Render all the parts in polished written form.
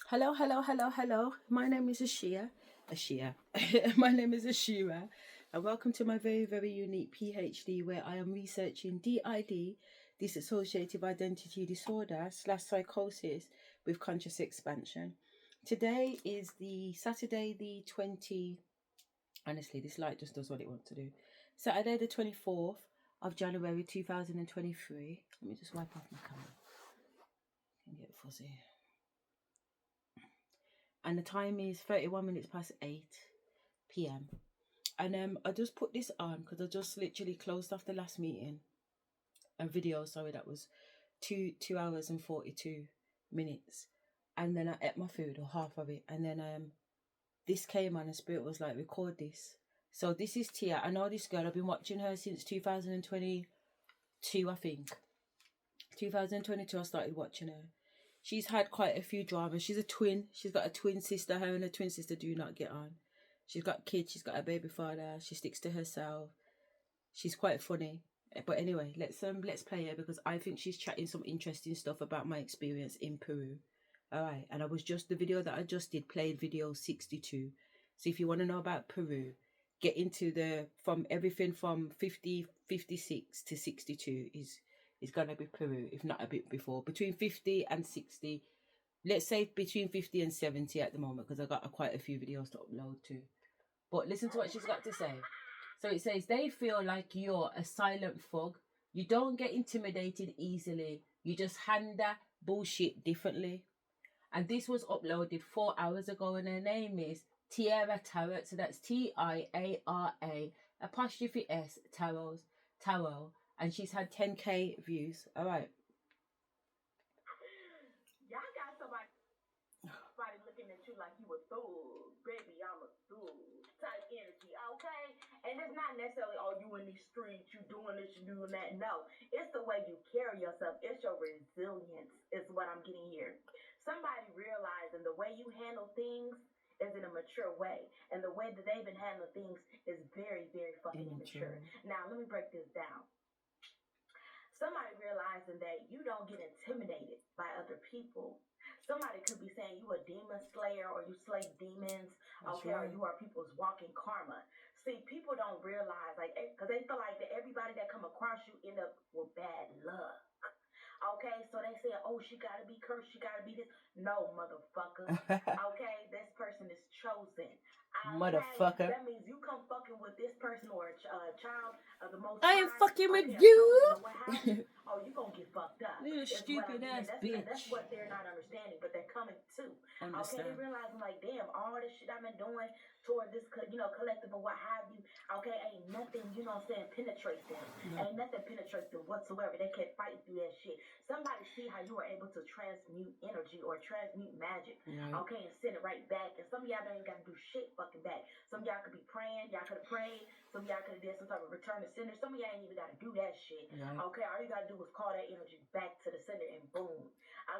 Hello, hello, hello, hello. My name is Asherah. My name is Asherah, and welcome to my very, very unique PhD where I am researching DID, dissociative identity disorder / psychosis with conscious expansion. Today is the Saturday, the 20. Honestly, this light just does what it wants to do. Saturday, the 24th of January 2023. Let me just wipe off my camera. I can get fuzzy. And the time is 31 minutes past 8 p.m. And I just put this on because I just literally closed off the last meeting and video. Sorry, that was 2 hours and 42 minutes. And then I ate my food, or half of it, and then this came on and Spirit was like, record this. So this is Tia. I know this girl. I've been watching her since 2022, I think. 2022 I started watching her. She's had quite a few dramas. She's a twin. She's got a twin sister. Her and her twin sister do not get on. She's got kids. She's got a baby father. She sticks to herself. She's quite funny. But anyway, let's play her because I think she's chatting some interesting stuff about my experience in Peru. All right, and the video that I just did played video 62. So if you want to know about Peru, get into from everything from 56 to 62 is gonna be Peru, if not a bit before. Between 50 and 60, let's say between 50 and 70 at the moment, because I got quite a few videos to upload too. But listen to what she's got to say. So it says, they feel like you're a silent thug. You don't get intimidated easily. You just handle bullshit differently. And this was uploaded 4 hours ago, and her name is Tiara Tarot. So that's TIARA apostrophe S Tarot. And she's had 10K views. All right. Y'all got somebody looking at you like you a fool. Baby, I'm a fool type energy, okay? And it's not necessarily, oh, you in these streets, you doing this, you doing that. No, it's the way you carry yourself. It's your resilience is what I'm getting here. Somebody realizing the way you handle things is in a mature way. And the way that they've been handling things is very, very fucking immature. Now, let me break this down. Somebody realizing that you don't get intimidated by other people. Somebody could be saying you a demon slayer or you slay demons, okay, or you are people's walking karma. See, people don't realize, like, because they feel like that everybody that come across you end up with bad luck. Okay, so they say, oh, she gotta be cursed, she gotta be this. No, motherfucker. Okay, this person is chosen. Okay? Motherfucker. That means you come fucking with this person or a child of the most I am high, fucking with you. Oh, you gonna get fucked up. Little stupid ass bitch. That's what they're not understanding, but they're coming to. Okay, they realizing like, damn, all this shit I've been doing toward this, collective or what have you. Okay, ain't nothing, penetrates them. Ain't nothing penetrates them whatsoever. They can't fight through that shit. Somebody see how you are able to transmute energy or transmute magic. Okay, and send it right back. And some of y'all don't even got to do shit fucking back. Some of y'all could be praying. Y'all could have prayed. Some of y'all could have did some type of return to sender. Some of y'all ain't even got to do that shit. Okay, all you got to do is call that energy back to the sender and boom.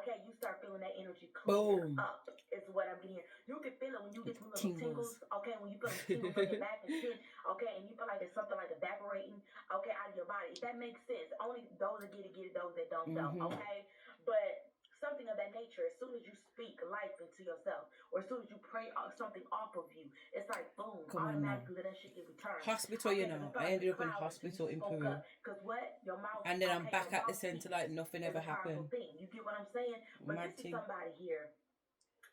Okay, you start feeling that energy clear up. Is what I'm getting here. You can feel it when you get some little tingles. Okay, when you feel the tingles on your back and shit. Okay, and you feel like there's something like evaporating. Okay, out of your body. If that makes sense. Only those that get it, those that don't. Okay, but something of that nature, as soon as you speak life into yourself, or as soon as you pray something off of you, it's like boom, automatically that shit get returned. Hospital, I ended up in hospital in Peru. Because what? Your mouth. And then I'm back at the center like nothing ever happened. You get what I'm saying? But this is somebody here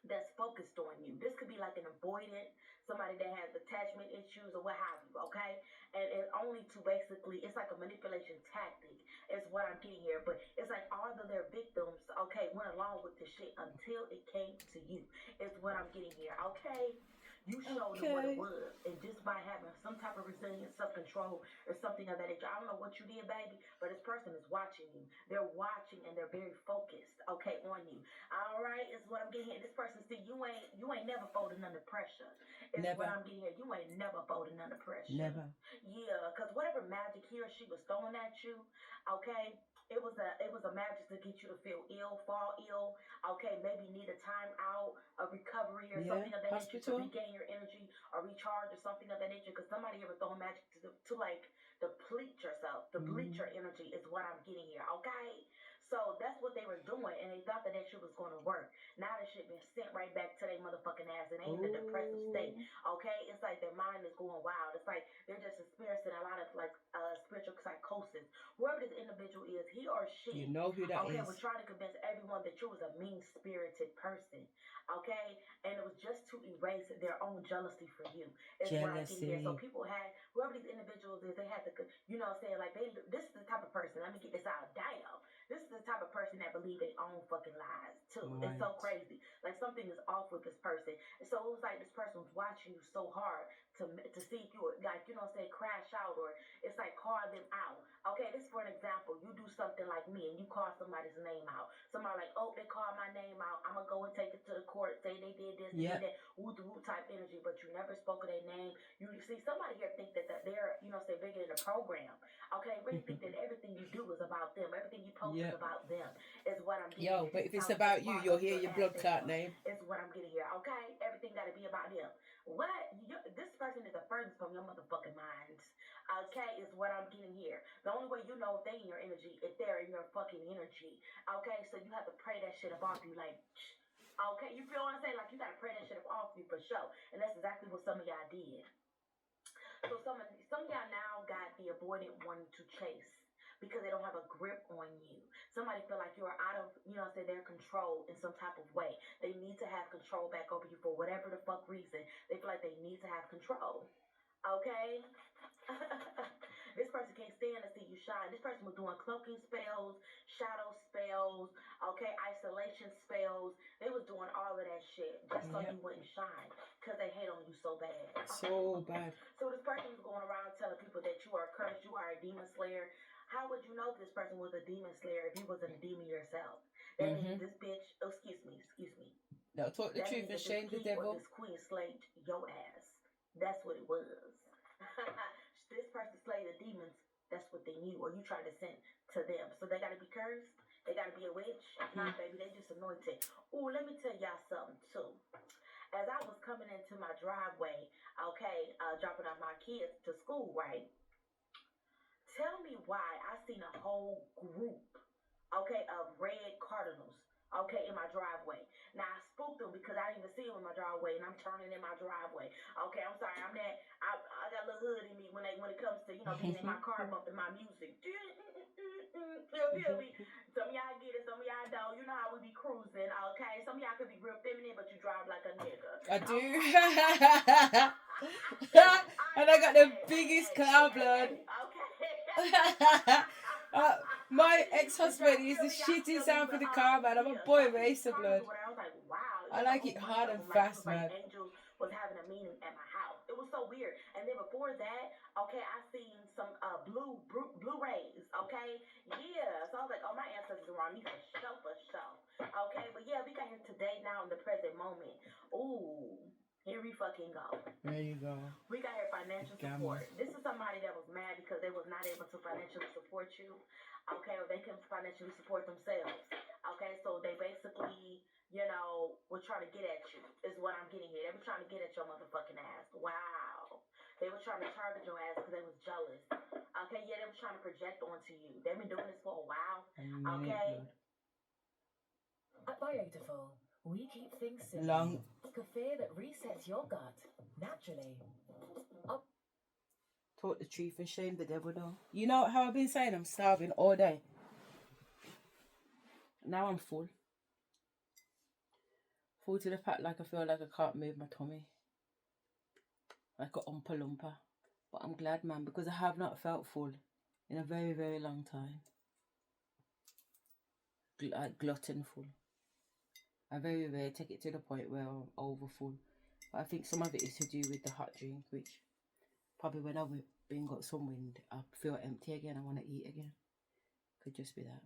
that's focused on you. This could be like an avoidant, somebody that has attachment issues or what have you, okay? And only to basically, it's like a manipulation tactic is what I'm getting here. But it's like all of their victims, okay, went along with this shit until it came to you. Is what I'm getting here, okay? You showed them what it was. And just by having some type of resilience, self-control, or something of that nature. I don't know what you did, baby, but this person is watching you. They're watching and they're very focused, okay, on you. All right, is what I'm getting here. This person, see, you ain't never folding under pressure. Is what I'm getting here. You ain't never folding under pressure. Never. Yeah, because whatever magic he or she was throwing at you, okay, it was a magic to get you to feel ill, fall ill, okay, maybe need a time out, a recovery or something of that nature to regain your energy or recharge or something of that nature. Because somebody ever throw magic to like deplete yourself, deplete your energy is what I'm getting here, okay? So that's what they were doing, and they thought that shit was going to work. Now that shit been sent right back to their motherfucking ass, and they in a depressive state. Okay, it's like their mind is going wild. It's like they're just experiencing a lot of like spiritual psychosis. Whoever this individual is, he or she, you know who that is. Was trying to convince everyone that you was a mean-spirited person. Okay, and it was just to erase their own jealousy for you. Is what I'm getting here. So people had, whoever these individuals is, they had to, you know what I'm saying, like this is the type of person. Let me get this out. Damn. This is the type of person that believe they own fucking lies too. Right. It's so crazy. Like something is off with this person. And so it was like this person was watching you so hard to see if you would, like, you know what I'm saying, crash out, or it's like call them out. Okay, this for an example. You do something like me and you call somebody's name out. Somebody like, oh, they called my name out. I'm gonna go and take it to the court, say they did this, yep. They did that, woo type energy, but you never spoke of their name. You see somebody here think that they're, you know, say bigger than the program. Okay, really think that everything you do is about them. Everything you post is about them. Is what I'm getting. Yo, but if it's about you, you'll hear your blood clot name. Is what I'm getting here. Okay, everything got to be about them. What? This person is the furthest from your motherfucking mind. Okay, is what I'm getting here. The only way you know if they in your energy, if they're in your fucking energy. Okay, so you have to pray that shit up off you, like. Okay, you feel what I'm saying? Like you gotta pray that shit up off you for sure, and that's exactly what some of y'all did. So some of y'all now got the avoidant wanting to chase because they don't have a grip on you. Somebody feel like you're out of, you know, say their control in some type of way. They need to have control back over you for whatever the fuck reason. They feel like they need to have control. Okay? This person can't stand to see you shine. This person was doing cloaking spells, shadow spells, okay, isolation spells. They was doing all of that shit just so you wouldn't shine because they hate on you so bad. So bad. So this person was going around telling people that you are cursed, you are a demon slayer. How would you know if this person was a demon slayer if you wasn't a demon yourself? That means this bitch, excuse me. No, talk the truth and shame the devil. This queen slayed your ass. That's what it was. This person slayed the demons. That's what they knew, or you tried to send to them. So they got to be cursed. They got to be a witch. Nah, baby, they just anointed. Ooh, let me tell y'all something too. As I was coming into my driveway, okay, dropping off my kids to school, right? Tell me why I seen a whole group, okay, of red cardinals, okay, in my driveway. Now, I spooked them because I didn't even see them in my driveway, and I'm turning in my driveway. Okay, I'm sorry, I got a little hood in me when it comes to, you know, being in my car bumping my music. Some of y'all get it, some of y'all don't. You know how we be cruising, okay? Some of y'all could be real feminine, but you drive like a nigga. I do. And I got the biggest cloud blood. Okay. My ex-husband is the shitty sound for the car, man. I'm a boy with ace of blood. I was like, wow. I like it hard and fast, man. Angels was having a meeting at my house. It was so weird. And then before that, okay, I seen some blue rays, okay? Yeah. So I was like, oh, my ancestors are on me for show. Okay, but yeah, we got here today now in the present moment. Ooh. Here we fucking go. There you go. We got here financial support. This is somebody that was mad because they was not able to financially support you. Okay, or they couldn't financially support themselves. Okay, so they basically, you know, were trying to get at you, is what I'm getting here. They were trying to get at your motherfucking ass. Wow. They were trying to target your ass because they was jealous. Okay, yeah, they were trying to project onto you. They've been doing this for a while. Okay. At Biodeful, we keep things simple. Fear that resets your gut naturally. Talk the truth and shame the devil, though. You know how I've been saying I'm starving all day. Now I'm full. Full to the fact like I feel like I can't move my tummy. Like a Oompa Loompa. But I'm glad, man, because I have not felt full in a very, very long time. Like glutton full. I very rarely take it to the point where I'm over full. But I think some of it is to do with the hot drink, which probably when I've been got some wind, I feel empty again. I want to eat again. Could just be that.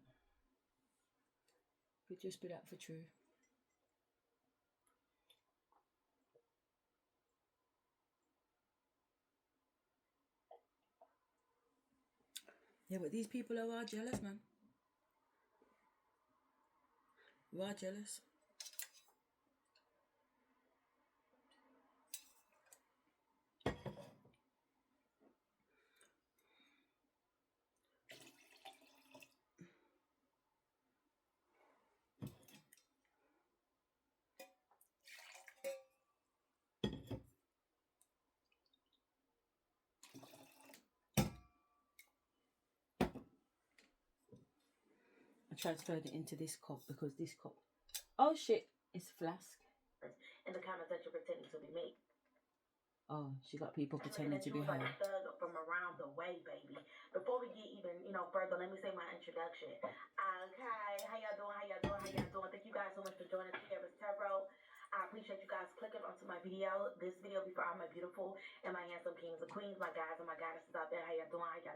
Could just be that for true. Yeah, but these people are jealous, man. You are jealous. transferred it into this cup because this cup. Oh shit! It's a flask. In the comments that you're pretending to be me. Oh, she got people pretending to be her. Like a thug from around the way, baby. Before we get even, further, let me say my introduction. Okay, how y'all doing? Thank you guys so much for joining Sierra's Tarot. I appreciate you guys clicking onto my video. This video before all my beautiful and my handsome kings and queens, my guys and my goddesses out there. How y'all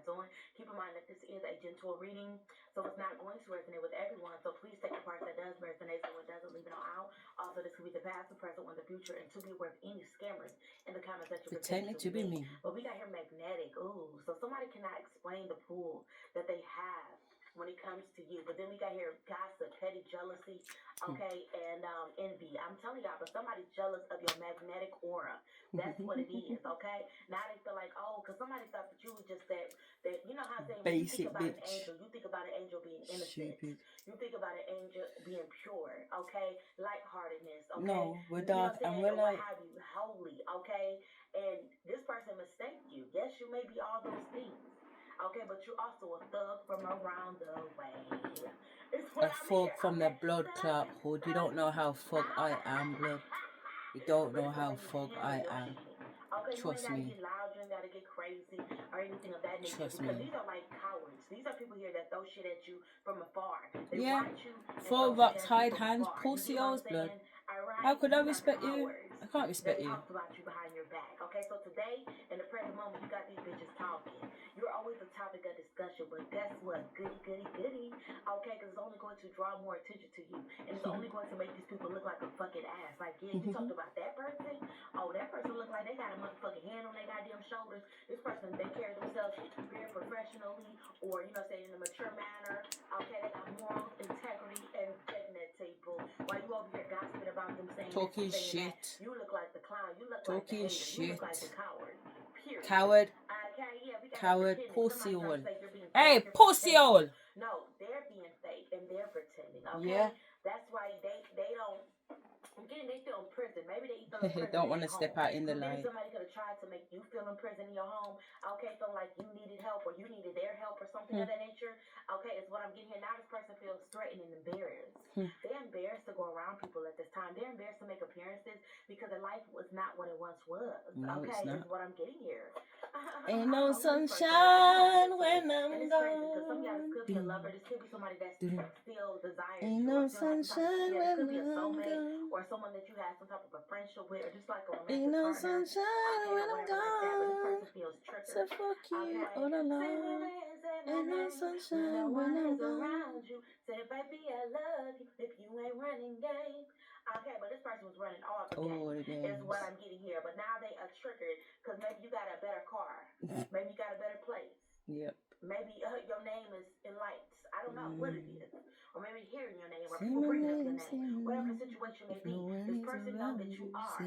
doing? Keep in mind that this is a gentle reading, so it's not going to resonate with everyone. So please take the part that does resonate, so it doesn't leave it all out. Also, this could be the past, the present, or the future, and to be aware of any scammers in the comments that you're pretending to be me. But we got here magnetic. Ooh, so somebody cannot explain the pull that they have when it comes to you. But then we got here gossip, petty jealousy, okay, and envy. I'm telling y'all, but somebody's jealous of your magnetic aura. That's what it is, okay? Now they feel like, oh, because somebody thought that you was just that you know how I say, when you think about an angel, you think about an angel being innocent. Stupid. You think about an angel being pure, okay? Lightheartedness, okay? No, we're dark and we're light. Have you holy, okay? And this person mistake you. Yes, you may be all those things. Okay, but you're also a thug from around the way. A thug from the blood clot hood. You don't know how thug I am, blood. You don't know how thug I am. Okay, Trust me. You ain't gotta get loud, you ain't gotta get crazy or anything of that nature. Trust because me. These are like cowards. These are people here that throw shit at you from afar. They yeah. watch you. Throw rocks, hide hands, pussy holes, blood. How could I respect you? I can't respect you. They talk about you behind your back. Okay, so today, in the present moment, you got these bitches talking. You're always a topic of discussion, but guess what? Goody. Okay, because it's only going to draw more attention to you. And it's only going to make these people look like a fucking ass. Like, yeah, you talked about that person? Oh, that person look like they got a motherfucking hand on their goddamn shoulders. This person, they carry themselves very professionally or, say, in a mature manner. Okay, they got morals, integrity, and dignity, boo. While you over here gossiping about them saying talking this, saying shit. That, you look like the clown. You look talking like the hater. shit. You look like the coward. Period. Coward. Coward. Pussy hole. Hey, pussy hole. No, they're being fake and they're pretending. Okay. Yeah. That's why they don't. Again, they feel in prison. Maybe they feel in prison. Don't want to step out in the light. Somebody could have tried to make you feel in prison in your home. Okay, so like you needed help or you needed their help or something of that nature. Okay, is what I'm getting here. Now this person feels threatened and embarrassed. They're embarrassed to go around people at this time. They're embarrassed to make appearances because their life was not what it once was. No, okay, it's not. Is what I'm getting here. Ain't no sunshine when I'm gone. Because some of y'all, this could be a lover. This could be somebody that still desires Ain't you. no sunshine when I'm gone. Or someone that you have some type of a friendship with, or just like a romantic ain't no partner. sunshine when I'm gone. Like that, but this person feels triggered. So fuck you all alone. Ain't no sunshine when I'm gone. Say, baby, I love you if you ain't running game. Okay, but this person was running all the game. Is what I'm getting here. But now they are triggered because maybe you got a better car. Maybe you got a better place. Yep. Maybe your name is in lights. I don't know what it is. Or maybe hearing your name or people bringing up your name. Whatever the situation may be. This person knows that you are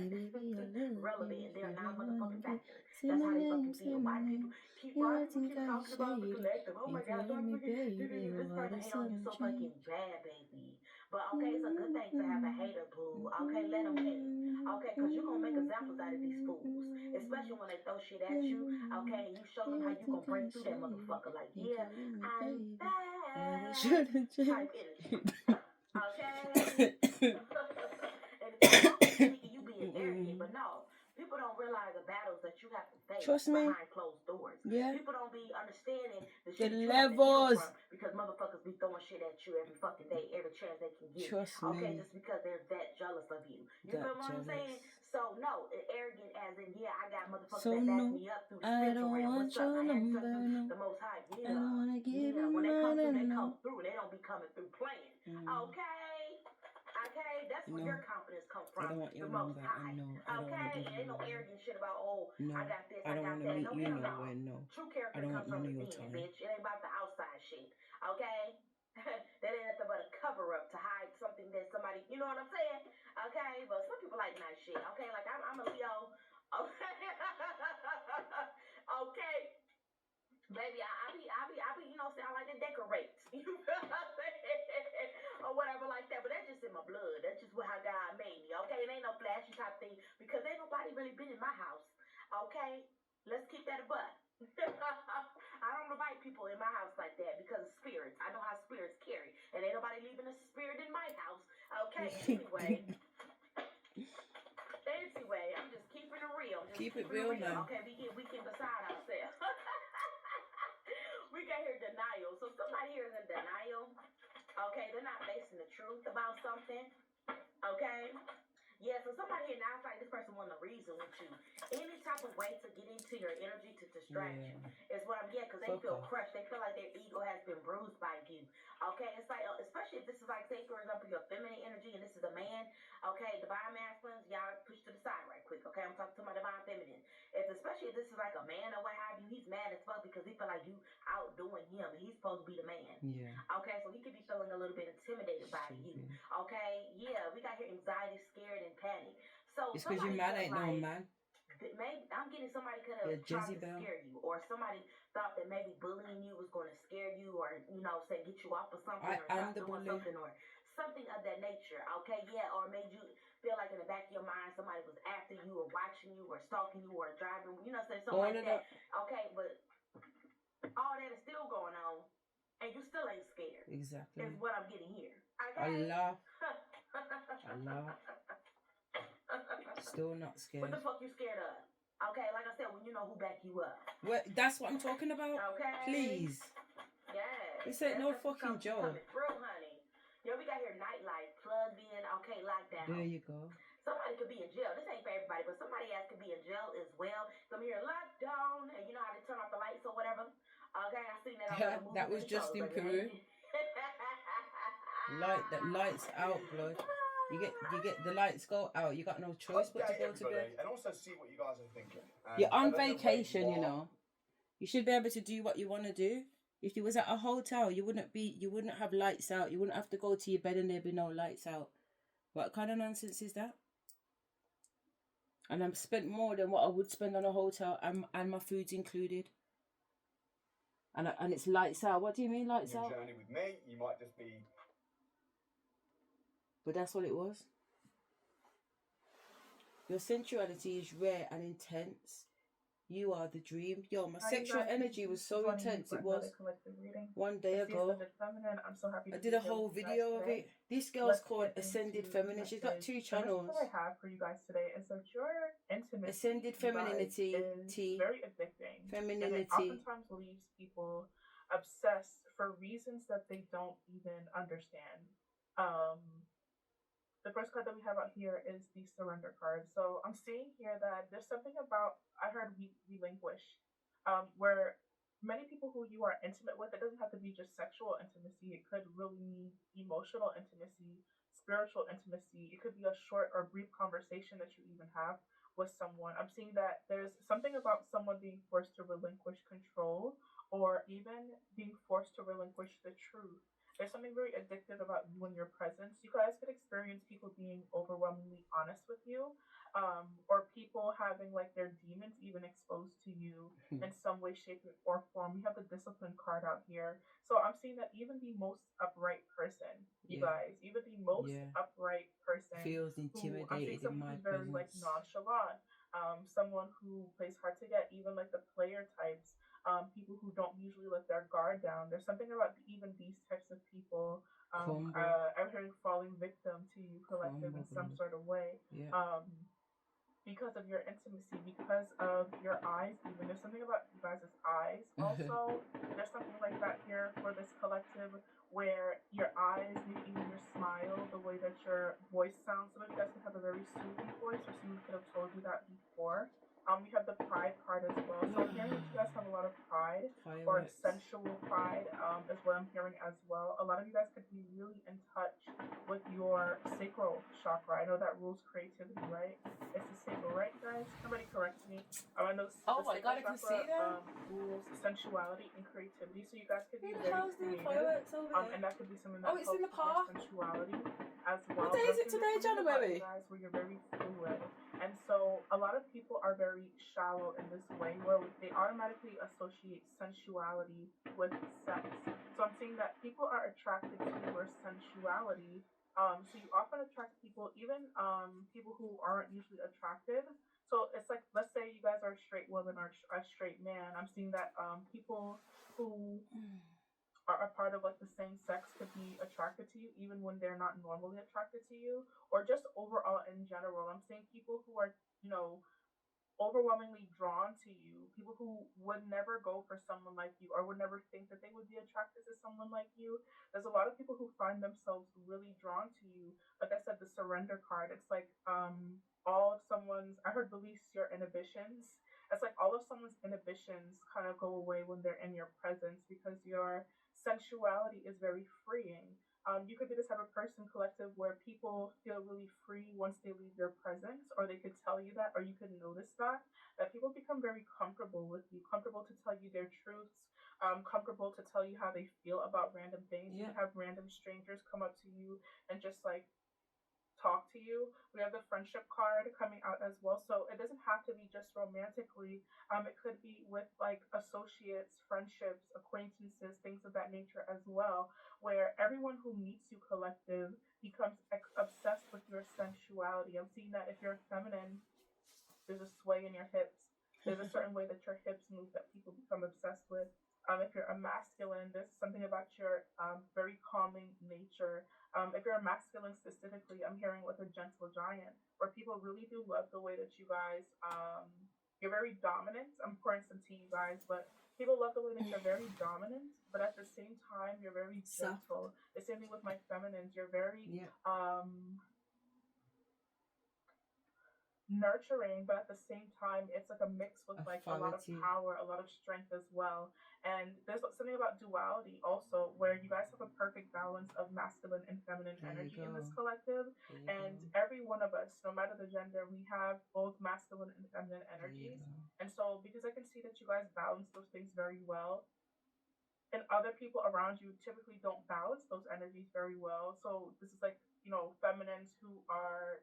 relevant and they're not a motherfucking factor. That's how they fucking feel. Why do people keep talking about the collective? Oh my God, this person hate on you so fucking bad, baby. But okay, it's a good thing to have a hater, boo. Okay, let them hate. Okay, because you're going to make examples out of these fools. Especially when they throw shit at you. Okay, and you show them how you going to break through that motherfucker. Like, yeah, I'm bad. Type energy. Okay? And if you're thinking you being arrogant, but no. People don't realize the battles that you have to face behind closed doors. Yeah. People don't be understanding the shit the you levels. have to heal from because motherfuckers be throwing shit at you every fucking day, every chance they can get. Trust okay, me. Just because they're that jealous of you. You feel what I'm saying? So no, arrogant as in I got motherfuckers that back me up through the spiritual realm. What's up? I had something the Most High. Yeah. I don't wanna give when they come through, they come through. They don't be coming through playing. Okay, that's where your confidence comes from. I don't want your the Most number. High. I don't Okay, it ain't no arrogant shit about I got this, I got that. No. True character comes from within, bitch. It ain't about the outside shit. Okay, that ain't nothing but a cover up to hide something that somebody, you know what I'm saying? Okay, but some people like nice shit. Okay, like I'm a Leo. Okay, okay. Baby, I be, I like to decorate. You feel what I'm saying? Or whatever like that. But that's just in my blood. That's just how God made me. Okay, it ain't no flashy type thing because ain't nobody really been in my house. Okay, let's keep that a butt. I don't don't invite people in my house like that because of spirits. I know how spirits carry. And ain't nobody leaving a spirit in my house. Okay, anyway. Anyway, I'm just keeping it real. Keep it real, man. Okay, we can decide ourselves. We got here denial. So somebody here is in denial. Okay, they're not facing the truth about something. Okay? Yeah, so somebody here now, it's like this person want to reason with you. Any type of way to get into your energy to distract you is what I'm getting, because they feel crushed. They feel like their ego has been bruised by you. Okay, it's like, especially if this is like, say, for example, your feminine energy and this is a man. Okay, divine masculines, y'all push to the side right quick. Okay, I'm talking to my divine feminine. Especially if this is like a man or what have you, he's mad as fuck because he feel like you outdoing him and he's supposed to be the man. Yeah. Okay, so he could be feeling a little bit intimidated by you. Okay, yeah, we got here anxiety, scared, and panic. So it's because your man ain't no man. Maybe I'm getting somebody could have tried to scare you, or somebody thought that maybe bullying you was going to scare you, or say get you off of something, or stop doing something, or something of that nature. Okay, yeah, or made you feel like in the back of your mind somebody was after you, or watching you, or stalking you, or driving, something like that. Okay, but all that is still going on, and you still ain't scared. Exactly. Is what I'm getting here. Okay? Allah. Still not scared. What the fuck you scared of? Okay, like I said, when you know who back you up. Well, that's what I'm talking about. Okay. Please. Yeah. This ain't no fucking joke. Through, honey. We got here nightlife, plugged in, okay, lockdown. There you go. Somebody could be in jail. This ain't for everybody, but somebody else could be in jail as well. Some here locked down, and you know how to turn off the lights or whatever. Okay, I seen that on the movie. That was just in Peru. Lights out, blood. You get the lights go out. You got no choice but to go to bed. And also see what you guys are thinking. You're on vacation, You should be able to do what you want to do. If you was at a hotel, you wouldn't have lights out. You wouldn't have to go to your bed and there'd be no lights out. What kind of nonsense is that? And I've spent more than what I would spend on a hotel, and my food's included. And it's lights out. What do you mean lights out? Journey with me, you might just be. But that's what it was. Your sensuality is rare and intense. You are the dream. Yo, my sexual energy was so intense. It was one day ago. I'm so happy I did a whole video of it. This girl's called Ascended Feminine. She's got 2 channels. What I have for you guys today is that your intimacy, Ascended Femininity, is very addicting. Femininity. And it oftentimes leaves people obsessed for reasons that they don't even understand. The first card that we have out here is the surrender card. So I'm seeing here that there's something about, I heard relinquish, where many people who you are intimate with, it doesn't have to be just sexual intimacy. It could really mean emotional intimacy, spiritual intimacy. It could be a short or brief conversation that you even have with someone. I'm seeing that there's something about someone being forced to relinquish control, or even being forced to relinquish the truth. There's something very addictive about you and your presence. You guys could experience people being overwhelmingly honest with you, or people having like their demons even exposed to you in some way, shape, or form. We have the discipline card out here. So I'm seeing that even the most upright person, you guys, even the most upright person feels intimidated in my very presence. like nonchalant, someone who plays hard to get, even like the player types. People who don't usually let their guard down. There's something about even these types of people. I'm hearing falling victim to you collective in some sort of way. Yeah. Because of your intimacy, because of your eyes, even. There's something about you guys' eyes. Also, there's something like that here for this collective, where your eyes, maybe even your smile, the way that your voice sounds. Some of you guys can have a very soothing voice, or someone could have told you that before. We have the pride card as well. So I'm hearing that you guys have a lot of pride, or sensual pride, is what I'm hearing as well. A lot of you guys could be really in touch with your sacral chakra. I know that rules creativity, right? It's the sacral, right, guys? Somebody correct me. I know oh my god, I can see that. Rules sensuality and creativity. So you guys could be Who the very hell's doing creative. fireworks over there? And that could be something that it's in the helps park. with sensuality as well. What day is it today, January? Guys, where you're very fluid. And so a lot of people are very shallow in this way, where they automatically associate sensuality with sex. So I'm seeing that people are attracted to your sensuality. So you often attract people, even people who aren't usually attractive. So So it's like, let's say you guys are a straight woman or a straight man. I'm seeing that people who are a part of like the same sex could be attracted to you even when they're not normally attracted to you, or just overall in general. I'm seeing people who are, you know, overwhelmingly drawn to you, people who would never go for someone like you or would never think that they would be attracted to someone like you. There's a lot of people who find themselves really drawn to you. Like I said, the surrender card, it's like all of someone's, I heard, release your inhibitions. It's like all of someone's inhibitions kind of go away when they're in your presence, because your sensuality is very freeing. You could be the type of person, collective, where people feel really free once they leave your presence, or they could tell you that, or you could notice that people become very comfortable with you, comfortable to tell you their truths, comfortable to tell you how they feel about random things. You have random strangers come up to you and just like talk to you. We have the friendship card coming out as well. So it doesn't have to be just romantically. It could be with like associates, friendships, acquaintances, things of that nature as well, where everyone who meets you, collective, becomes obsessed with your sensuality. I'm seeing that if you're feminine, there's a sway in your hips. There's a certain way that your hips move that people become obsessed with. If you're a masculine, there's something about your very calming nature. If you're a masculine specifically, I'm hearing with a gentle giant, where people really do love the way that you guys, you're very dominant. I'm pouring some tea, you guys, but people love the way that you're very dominant, but at the same time, you're very gentle. The same thing with my feminines. You're very nurturing, but at the same time it's like a mix with like a lot of power, a lot of strength as well. And there's something about duality also, where you guys have a perfect balance of masculine and feminine energy in this collective. And every one of us, no matter the gender, we have both masculine and feminine energies. And so because I can see that you guys balance those things very well, and other people around you typically don't balance those energies very well. So this is like, you know, feminines who are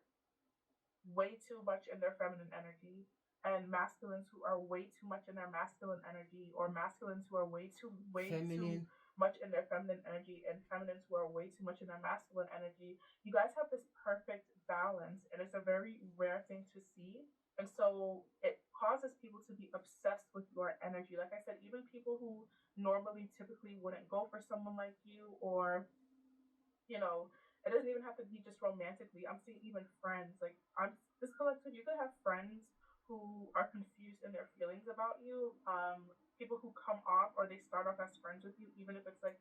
way too much in their feminine energy, and masculines who are way too much in their masculine energy, or masculines who are way too much in their feminine energy, and feminines who are way too much in their masculine energy. You guys have this perfect balance, and it's a very rare thing to see. And so it causes people to be obsessed with your energy. Like I said, even people who normally typically wouldn't go for someone like you, or, you know, it doesn't even have to be just romantically. I'm seeing even friends. Like, this collective, you could have friends who are confused in their feelings about you. People who come off, or they start off as friends with you, even if it's like,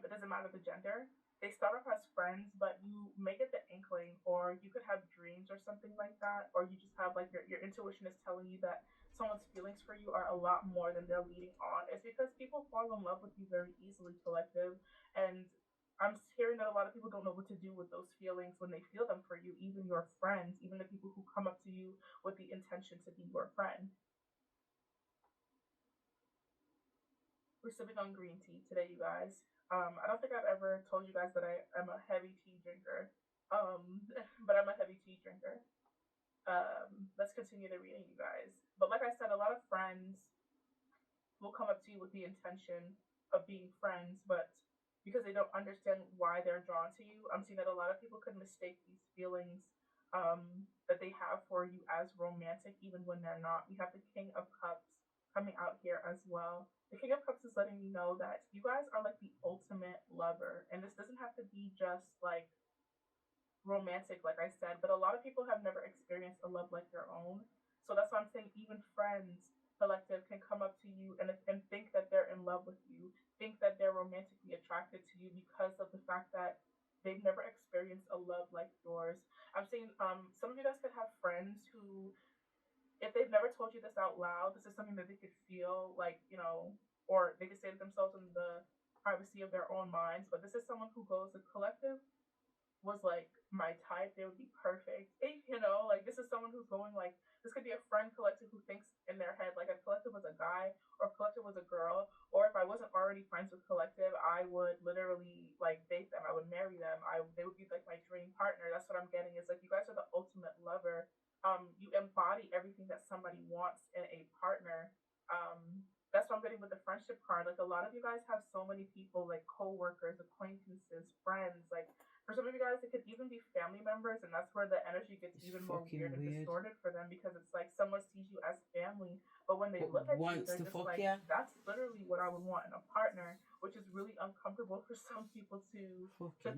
it doesn't matter the gender. They start off as friends, but you may get the inkling, or you could have dreams or something like that, or you just have like your intuition is telling you that someone's feelings for you are a lot more than they're leading on. It's because people fall in love with you very easily, collective. And I'm hearing that a lot of people don't know what to do with those feelings when they feel them for you, even your friends, even the people who come up to you with the intention to be your friend. We're sipping on green tea today, you guys. I don't think I've ever told you guys that I am a heavy tea drinker, but I'm a heavy tea drinker. Let's continue the reading, you guys. But like I said, a lot of friends will come up to you with the intention of being friends, but because they don't understand why they're drawn to you, I'm seeing that a lot of people could mistake these feelings that they have for you as romantic, even when they're not. We have the King of Cups coming out here as well. The King of Cups is letting me know that you guys are like the ultimate lover, and this doesn't have to be just like romantic, like I said, but a lot of people have never experienced a love like their own. So that's why I'm saying even friends, collective, can come up to you and think that they're in love with you, think that they're romantically attracted to you because of the fact that they've never experienced a love like yours. I'm saying some of you guys could have friends who, if they've never told you this out loud, this is something that they could feel like, you know, or they could say to themselves in the privacy of their own minds. But this is someone who goes, the collective was like my type, they would be perfect. You know, like this is someone who's going like, this could be a friend collective who thinks in their head like a collective was a guy, or a collective was a girl, or if I wasn't already friends with collective, I would literally like date them, I would marry them, they would be like my dream partner. That's what I'm getting, is like you guys are the ultimate lover. You embody everything that somebody wants in a partner. That's what I'm getting with the friendship card. Like a lot of you guys have so many people, like co-workers, acquaintances, friends, like For some of you guys, it could even be family members, and that's where the energy gets even more weird and distorted for them, because it's like someone sees you as family, but when they look at you, they're just like, that's literally what I would want in a partner, which is really uncomfortable for some people to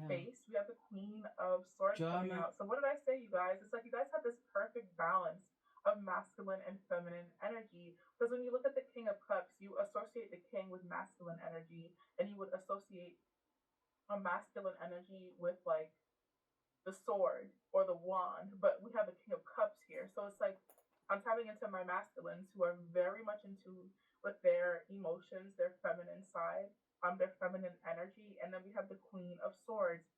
face. We have the Queen of Swords coming out. So what did I say, you guys? It's like you guys have this perfect balance of masculine and feminine energy. Because when you look at the King of Cups, you associate the king with masculine energy, and you would associate a masculine energy with like the sword or the wand, but we have the King of Cups here. So it's like I'm tapping into my masculines who are very much into with their emotions, their feminine side, their feminine energy, and then we have the Queen of Swords.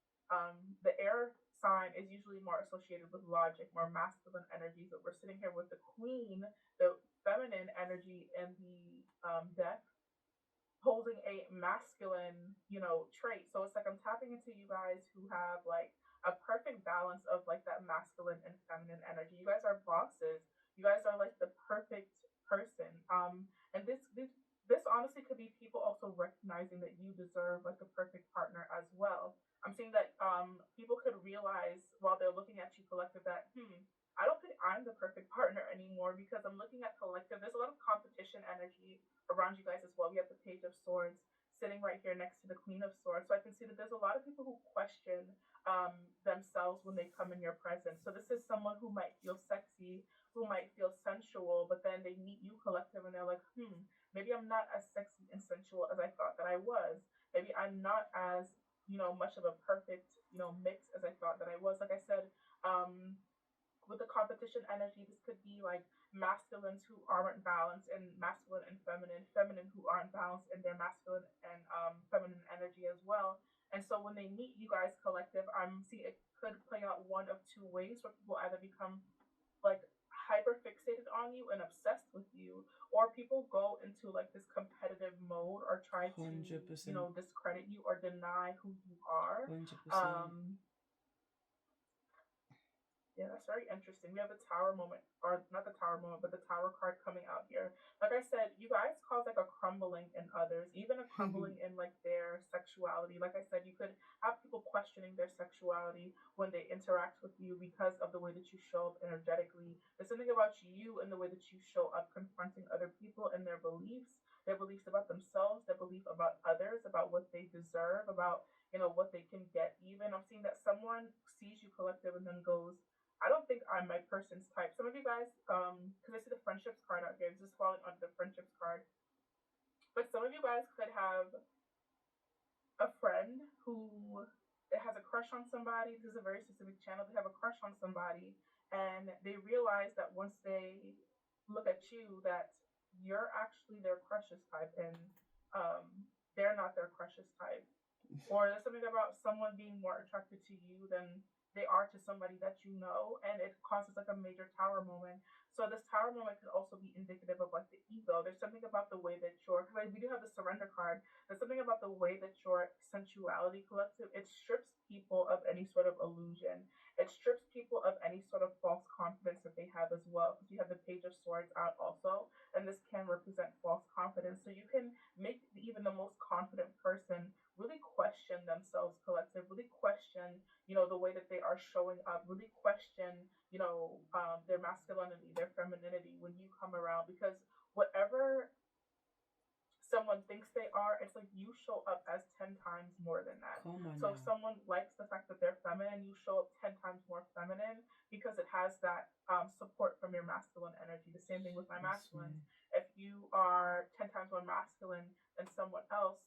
The air sign is usually more associated with logic, more masculine energies, but we're sitting here with the Queen, the feminine energy, in the deck, holding a masculine, trait. So it's like I'm tapping into you guys who have like a perfect balance of like that masculine and feminine energy. You guys are bosses. You guys are like the perfect person. And this honestly could be people also recognizing that you deserve like a perfect partner as well. I'm seeing that people could realize while they're looking at you, collective, that I don't think I'm the perfect partner anymore, because I'm looking at collective. There's a lot of competition energy around you guys as well. We have the Page of Swords sitting right here next to the Queen of Swords. So I can see that there's a lot of people who question themselves when they come in your presence. So this is someone who might feel sexy, who might feel sensual, but then they meet you, collective, and they're like, maybe I'm not as sexy and sensual as I thought that I was. Maybe I'm not as, much of a perfect, mix as I thought that I was. Like I said, with the competition energy, this could be like masculines who aren't balanced and masculine and feminine who aren't balanced in their masculine and feminine energy as well. And so when they meet you guys, collective, I'm seeing it could play out one of two ways, where people either become like hyper fixated on you and obsessed with you, or people go into like this competitive mode or try to 100%. Discredit you or deny who you are. 100%. Yeah, that's very interesting. We have the Tower moment, or not the Tower moment, but the Tower card coming out here. Like I said, you guys cause like a crumbling in others, even a crumbling in like their sexuality. Like I said, you could have people questioning their sexuality when they interact with you because of the way that you show up energetically. There's something about you and the way that you show up confronting other people and their beliefs about themselves, their belief about others, about what they deserve, about, what they can get even. I'm seeing that someone sees you, collective, and then goes, I don't think I'm my person's type. Some of you guys, because I see the friendships card out here, this is falling under the friendships card. But some of you guys could have a friend who has a crush on somebody. This is a very specific channel. They have a crush on somebody, and they realize that once they look at you, that you're actually their crush's type, and they're not their crush's type. Or there's something about someone being more attracted to you than they are to somebody that you know, and it causes like a major Tower moment. So this Tower moment could also be indicative of like the ego. There's something about the way that because we do have the Surrender card, there's something about the way that your sensuality, collective, it strips people of any sort of illusion. It strips people of any sort of false confidence that they have as well, because you have the Page of Swords out also, and this can represent false confidence. So you can make even the most confident person really question themselves, collective, really question, the way that they are showing up, really question, their masculinity, their femininity when you come around, because whatever someone thinks they are, it's like you show up as 10 times more than that. So if someone likes the fact that they're feminine, you show up 10 times more feminine, because it has that support from your masculine energy. The same thing with my masculines. If you are 10 times more masculine than someone else,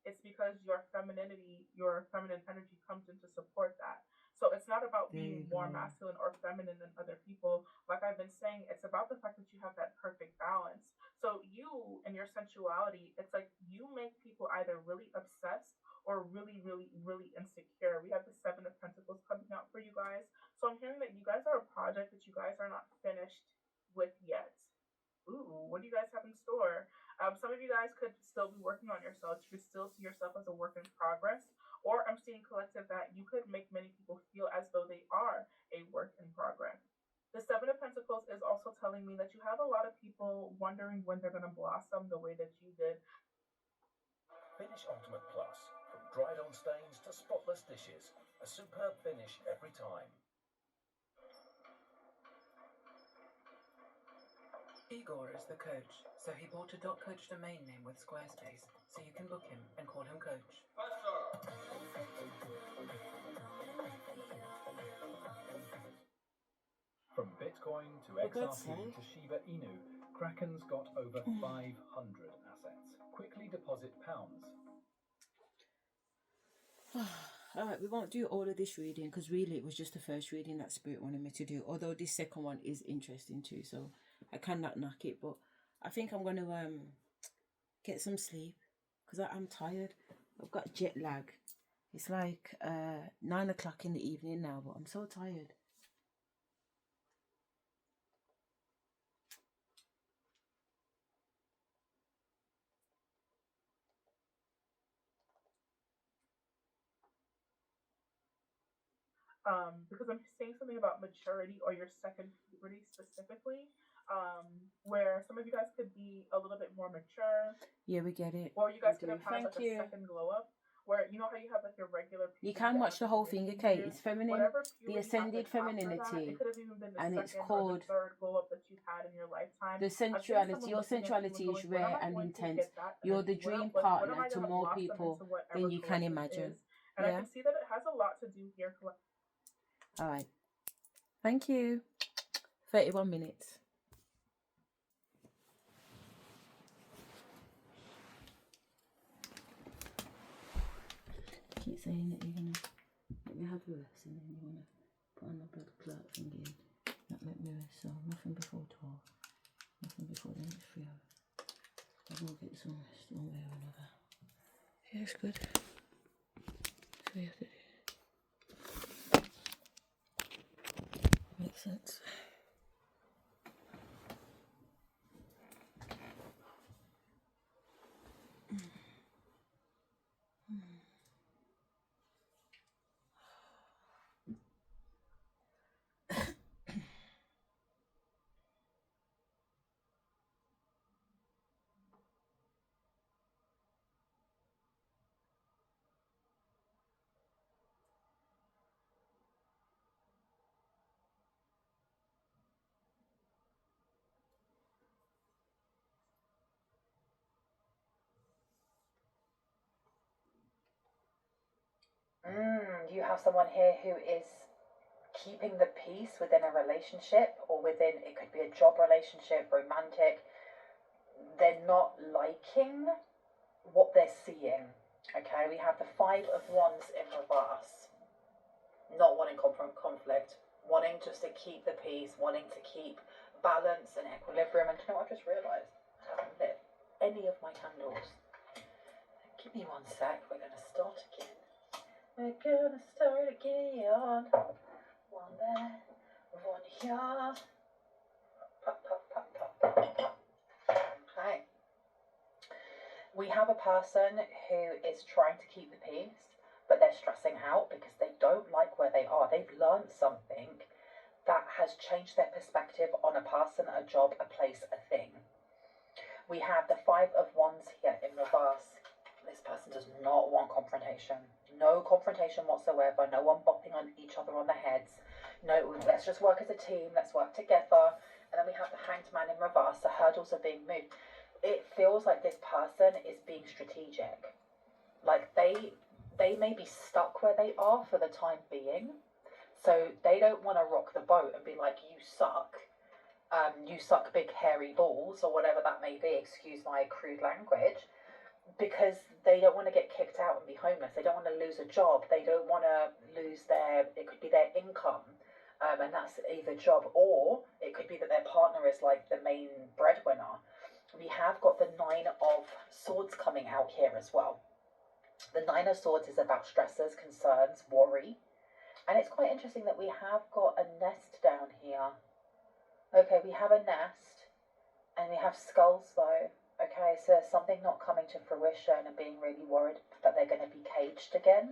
it's because your femininity, your feminine energy comes in to support that. So it's not about being more masculine or feminine than other people. Like I've been saying, it's about the fact that you have that perfect balance. So you and your sensuality, it's like you make people either really obsessed or really, really, really insecure. We have the Seven of Pentacles coming out for you guys. So I'm hearing that you guys are a project that you guys are not finished with yet. Ooh, what do you guys have in store? Some of you guys could still be working on yourselves. You could still see yourself as a work in progress. Or I'm seeing, collective, that you could make many people feel as though they are a work in progress. The Seven of Pentacles is also telling me that you have a lot of people wondering when they're going to blossom the way that you did. Finish Ultimate Plus from dried on stains to spotless dishes. A superb finish every time. Igor is the coach, so he bought a .coach domain name with Squarespace, so you can book him and call him coach. From Bitcoin to XRP to Shiba Inu, Kraken's got over 500 assets. Quickly deposit pounds. Alright, we won't do all of this reading because really it was just the first reading that Spirit wanted me to do, although this second one is interesting too, so I cannot knock it. But I think I'm going to get some sleep because I'm tired. I've got jet lag. It's like 9 o'clock in the evening now, but I'm so tired. Because I'm saying something about maturity or your second puberty specifically, where some of you guys could be a little bit more mature. Yeah, we get it. Or you guys could have had like a second glow up, where you know how you have like your regular puberty. You can watch the whole thing, okay? It's feminine, the ascended femininity, and it's called third glow up that you've had in your lifetime. The sensuality. Your sensuality is rare and intense. You're the dream partner to more people than you can imagine. And I can see that it has a lot to do here. All right. Thank you. 31 minutes. Keep saying that you're gonna let me have rest and then you wanna put on the blood clot thing in. Not let me rest. So nothing before 12. Nothing before then it's 3 hours. I will get some rest one way or another. Yeah, it's good. So we have to do. Makes sense. You have someone here who is keeping the peace within a relationship or within, it could be a job relationship, romantic. They're not liking what they're seeing. Okay, we have the 5 of Wands in reverse. Not wanting conflict, wanting just to keep the peace, wanting to keep balance and equilibrium. And you know what I've just realised? I haven't lit any of my candles. Give me one sec, we're going to start again. We're gonna start again. One there, one here. Pop, pop, pop, pop, pop, pop. Okay. We have a person who is trying to keep the peace, but they're stressing out because they don't like where they are. They've learned something that has changed their perspective on a person, a job, a place, a thing. We have the 5 of Wands here in reverse. This person does not want confrontation. No confrontation whatsoever. No one bopping on each other on the heads. No, let's just work as a team. Let's work together. And then we have the Hanged Man in reverse. The hurdles are being moved. It feels like this person is being strategic. Like they may be stuck where they are for the time being. So they don't want to rock the boat and be like, you suck. You suck big hairy balls or whatever that may be. Excuse my crude language. Because they don't want to get kicked out and be homeless. They don't want to lose a job. They don't want to lose it could be their income. And that's either job or it could be that their partner is like the main breadwinner. We have got the 9 of Swords coming out here as well. The 9 of Swords is about stresses, concerns, worry. And it's quite interesting that we have got a nest down here. Okay, we have a nest and we have skulls though. Okay, so something not coming to fruition and being really worried that they're going to be caged again.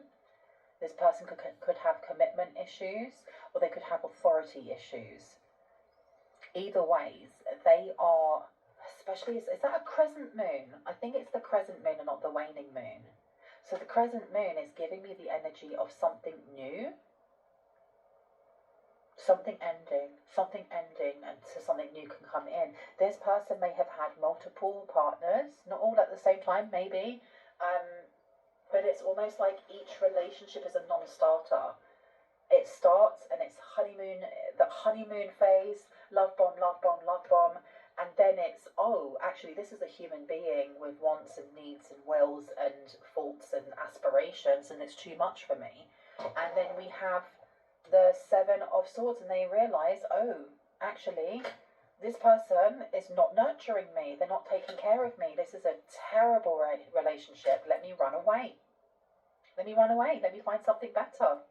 This person could have commitment issues or they could have authority issues. Either ways, they are, especially, is that a crescent moon? I think it's the crescent moon and not the waning moon. So the crescent moon is giving me the energy of something new, something ending, and so something new can come in. This person may have had multiple partners, not all at the same time, maybe, but it's almost like each relationship is a non-starter. It starts and it's honeymoon, the honeymoon phase, love bomb, and then it's, oh, actually this is a human being with wants and needs and wills and faults and aspirations, and it's too much for me. And then we have the Seven of Swords, and they realise, oh, actually, this person is not nurturing me. They're not taking care of me. This is a terrible relationship. Let me run away. Let me find something better.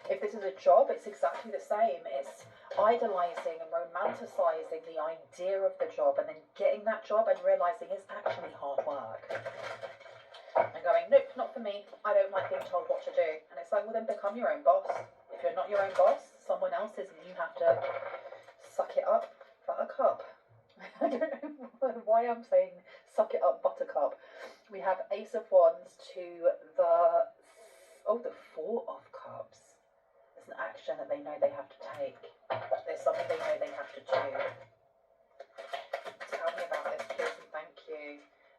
If this is a job, it's exactly the same. It's idolising and romanticising the idea of the job, and then getting that job and realising it's actually hard work. And going, nope, not for me. I don't like being told what to do. And it's like, well, then become your own boss. If you're not your own boss, someone else is, and you have to suck it up, buttercup. I don't know why I'm saying suck it up, buttercup. We have Ace of Wands to the Four of Cups. There's an action that they know they have to take. There's something they know they have to do. Tell me about this, please, and thank you.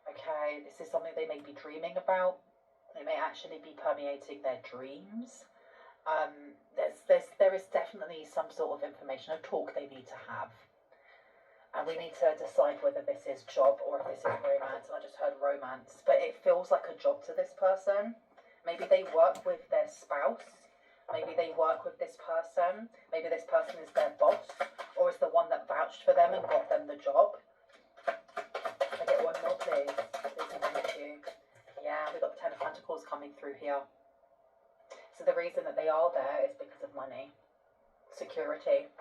Okay, this is something they may be dreaming about. It may actually be permeating their dreams. There is definitely some sort of information, a talk they need to have. And we need to decide whether this is job or if this is romance. I just heard romance, but it feels like a job to this person. Maybe they work with their spouse. Maybe they work with this person. Maybe this person is their boss, or is the one that vouched for them and got them the job. I get one more, please. Please and thank you. Yeah, we've got the Ten of Pentacles coming through here. So the reason that they are there is because of money, security.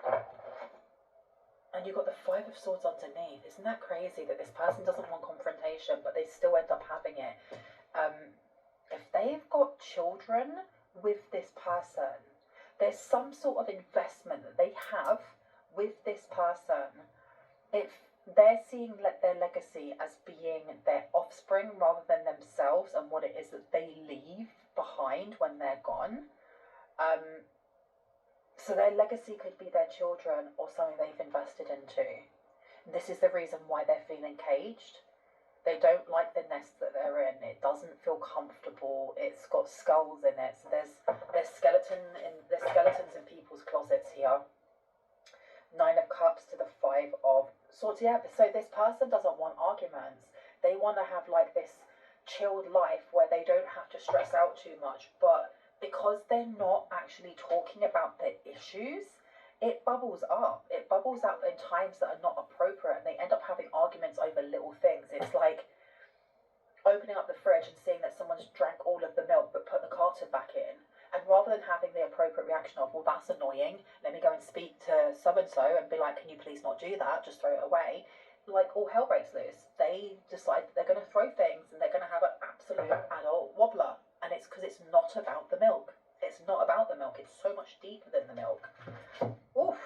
And you've got the Five of Swords underneath. Isn't that crazy that this person doesn't want confrontation, but they still end up having it? If they've got children with this person, there's some sort of investment that they have with this person. If they're seeing their legacy as being their offspring rather than themselves, and what it is that they leave behind when they're gone. So their legacy could be their children or something they've invested into. This is the reason why they're feeling caged. They don't like the nest that they're in. It doesn't feel comfortable. It's got skulls in it. So there's skeletons in people's closets here. Nine of Cups to the Five of Swords. Yeah, so this person doesn't want arguments. They want to have like this chilled life where they don't have to stress out too much, but because they're not actually talking about their issues, it bubbles up. It bubbles up in times that are not appropriate, and they end up having arguments over little things. It's like opening up the fridge and seeing that someone's drank all of the milk but put the carton back in, and rather than having the appropriate reaction of, well, that's annoying, let me go and speak to so-and-so and be like, can you please not do that, just throw it away, like all hell breaks loose. They decide that they're going to throw things and they're going to have an absolute adult wobbler. And it's because it's not about the milk. It's not about the milk. It's so much deeper than the milk. Oof.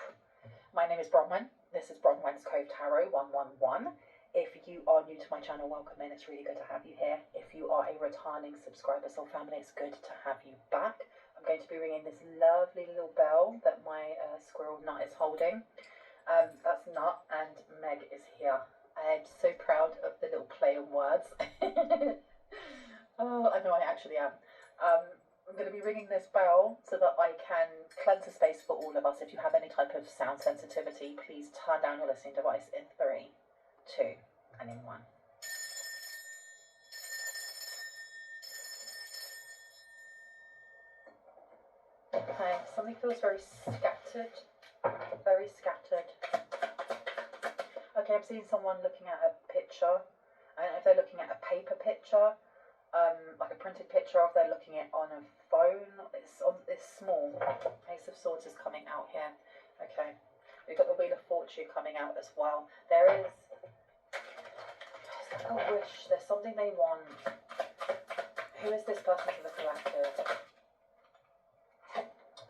My name is Bronwyn. This is Bronwyn's Cove Tarot 111. If you are new to my channel, welcome in. It's really good to have you here. If you are a returning subscriber, soul family, it's good to have you back. I'm going to be ringing this lovely little bell that my squirrel Nut is holding. That's Nut, and Meg is here. I'm so proud of the little play on words. Oh, I know I actually am. I'm going to be ringing this bell so that I can cleanse the space for all of us. If you have any type of sound sensitivity, please turn down your listening device in 3, 2, and in 1. Okay, something feels very scattered. Very scattered. Okay, I'm seeing someone looking at a picture. I don't know if they're looking at a paper picture, like a printed picture, or if they're looking at on a phone. It's small. Ace of Swords is coming out here. Okay, we've got the Wheel of Fortune coming out as well. There is like a wish. There's something they want. Who is this person to the collective?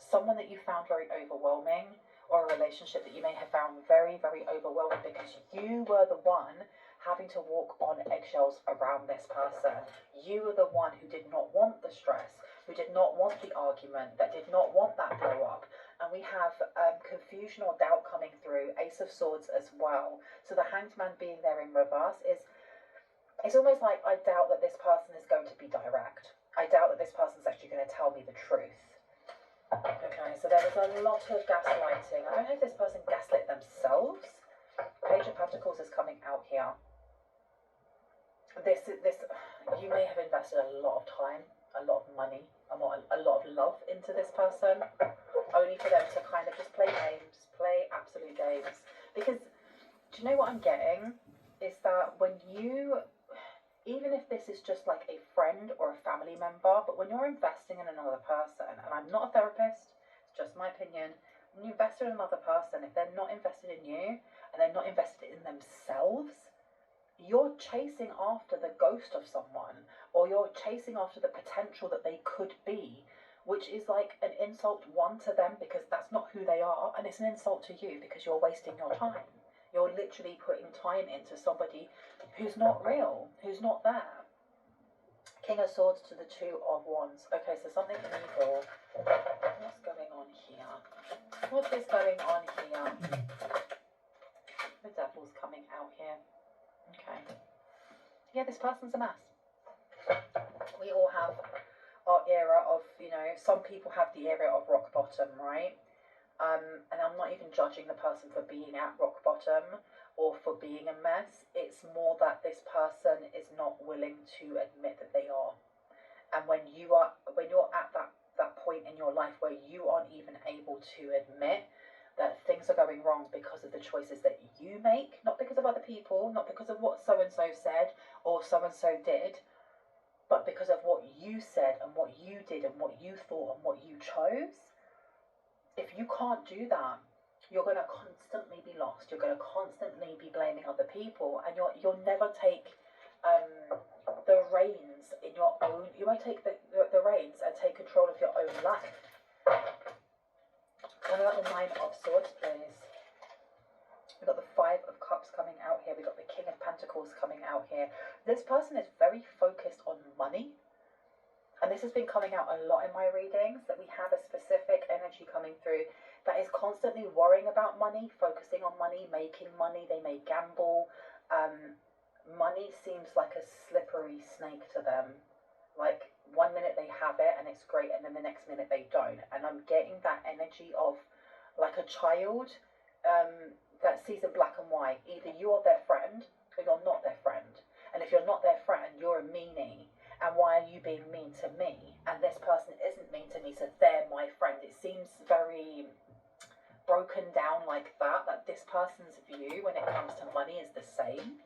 Someone that you found very overwhelming, or a relationship that you may have found very, very overwhelming because you were the one having to walk on eggshells around this person. You are the one who did not want the stress, who did not want the argument, that did not want that blow up. And we have confusion or doubt coming through, Ace of Swords as well. So the Hanged Man being there in reverse is, it's almost like I doubt that this person is going to be direct. I doubt that this person's actually going to tell me the truth. Okay, so there was a lot of gaslighting. I don't know if this person gaslit themselves. Page of Pentacles is coming out here. This you may have invested a lot of time, a lot of money, a lot of love into this person, only for them to kind of just play games, play absolute games. Because do you know what I'm getting? Is that when you, even if this is just like a friend or a family member, but when you're investing in another person, and I'm not a therapist, it's just my opinion, when you invest in another person, if they're not invested in you, and they're not invested in themselves, you're chasing after the ghost of someone, or you're chasing after the potential that they could be, which is like an insult, one, to them, because that's not who they are, and it's an insult to you because you're wasting your time. You're literally putting time into somebody who's not real, who's not there. King of Swords to the Two of Wands. Okay, so something evil. What's going on here? What is going on here? The Devil's coming out here. Okay. Yeah, this person's a mess. We all have our era of, you know, some people have the era of rock bottom, right? And I'm not even judging the person for being at rock bottom or for being a mess. It's more that this person is not willing to admit that they are. And when you're at that point in your life where you aren't even able to admit that things are going wrong because of the choices that you make, not because of other people, not because of what so-and-so said or so-and-so did, but because of what you said and what you did and what you thought and what you chose. If you can't do that, you're going to constantly be lost. You're going to constantly be blaming other people, and you'll never take the reins in your own. You won't take the reins and take control of your own life. What about the Nine of Swords, please? We've got the Five of Cups coming out here. We've got the King of Pentacles coming out here. This person is very focused on money. And this has been coming out a lot in my readings, that we have a specific energy coming through that is constantly worrying about money, focusing on money, making money. They may gamble. Money seems like a slippery snake to them. Like, one minute they have it and it's great, and then the next minute they don't. And I'm getting that energy of like a child that sees in black and white. Either you're their friend or you're not their friend. And if you're not their friend, you're a meanie. And why are you being mean to me? And this person isn't mean to me, so they're my friend. It seems very broken down like that this person's view when it comes to money is the same.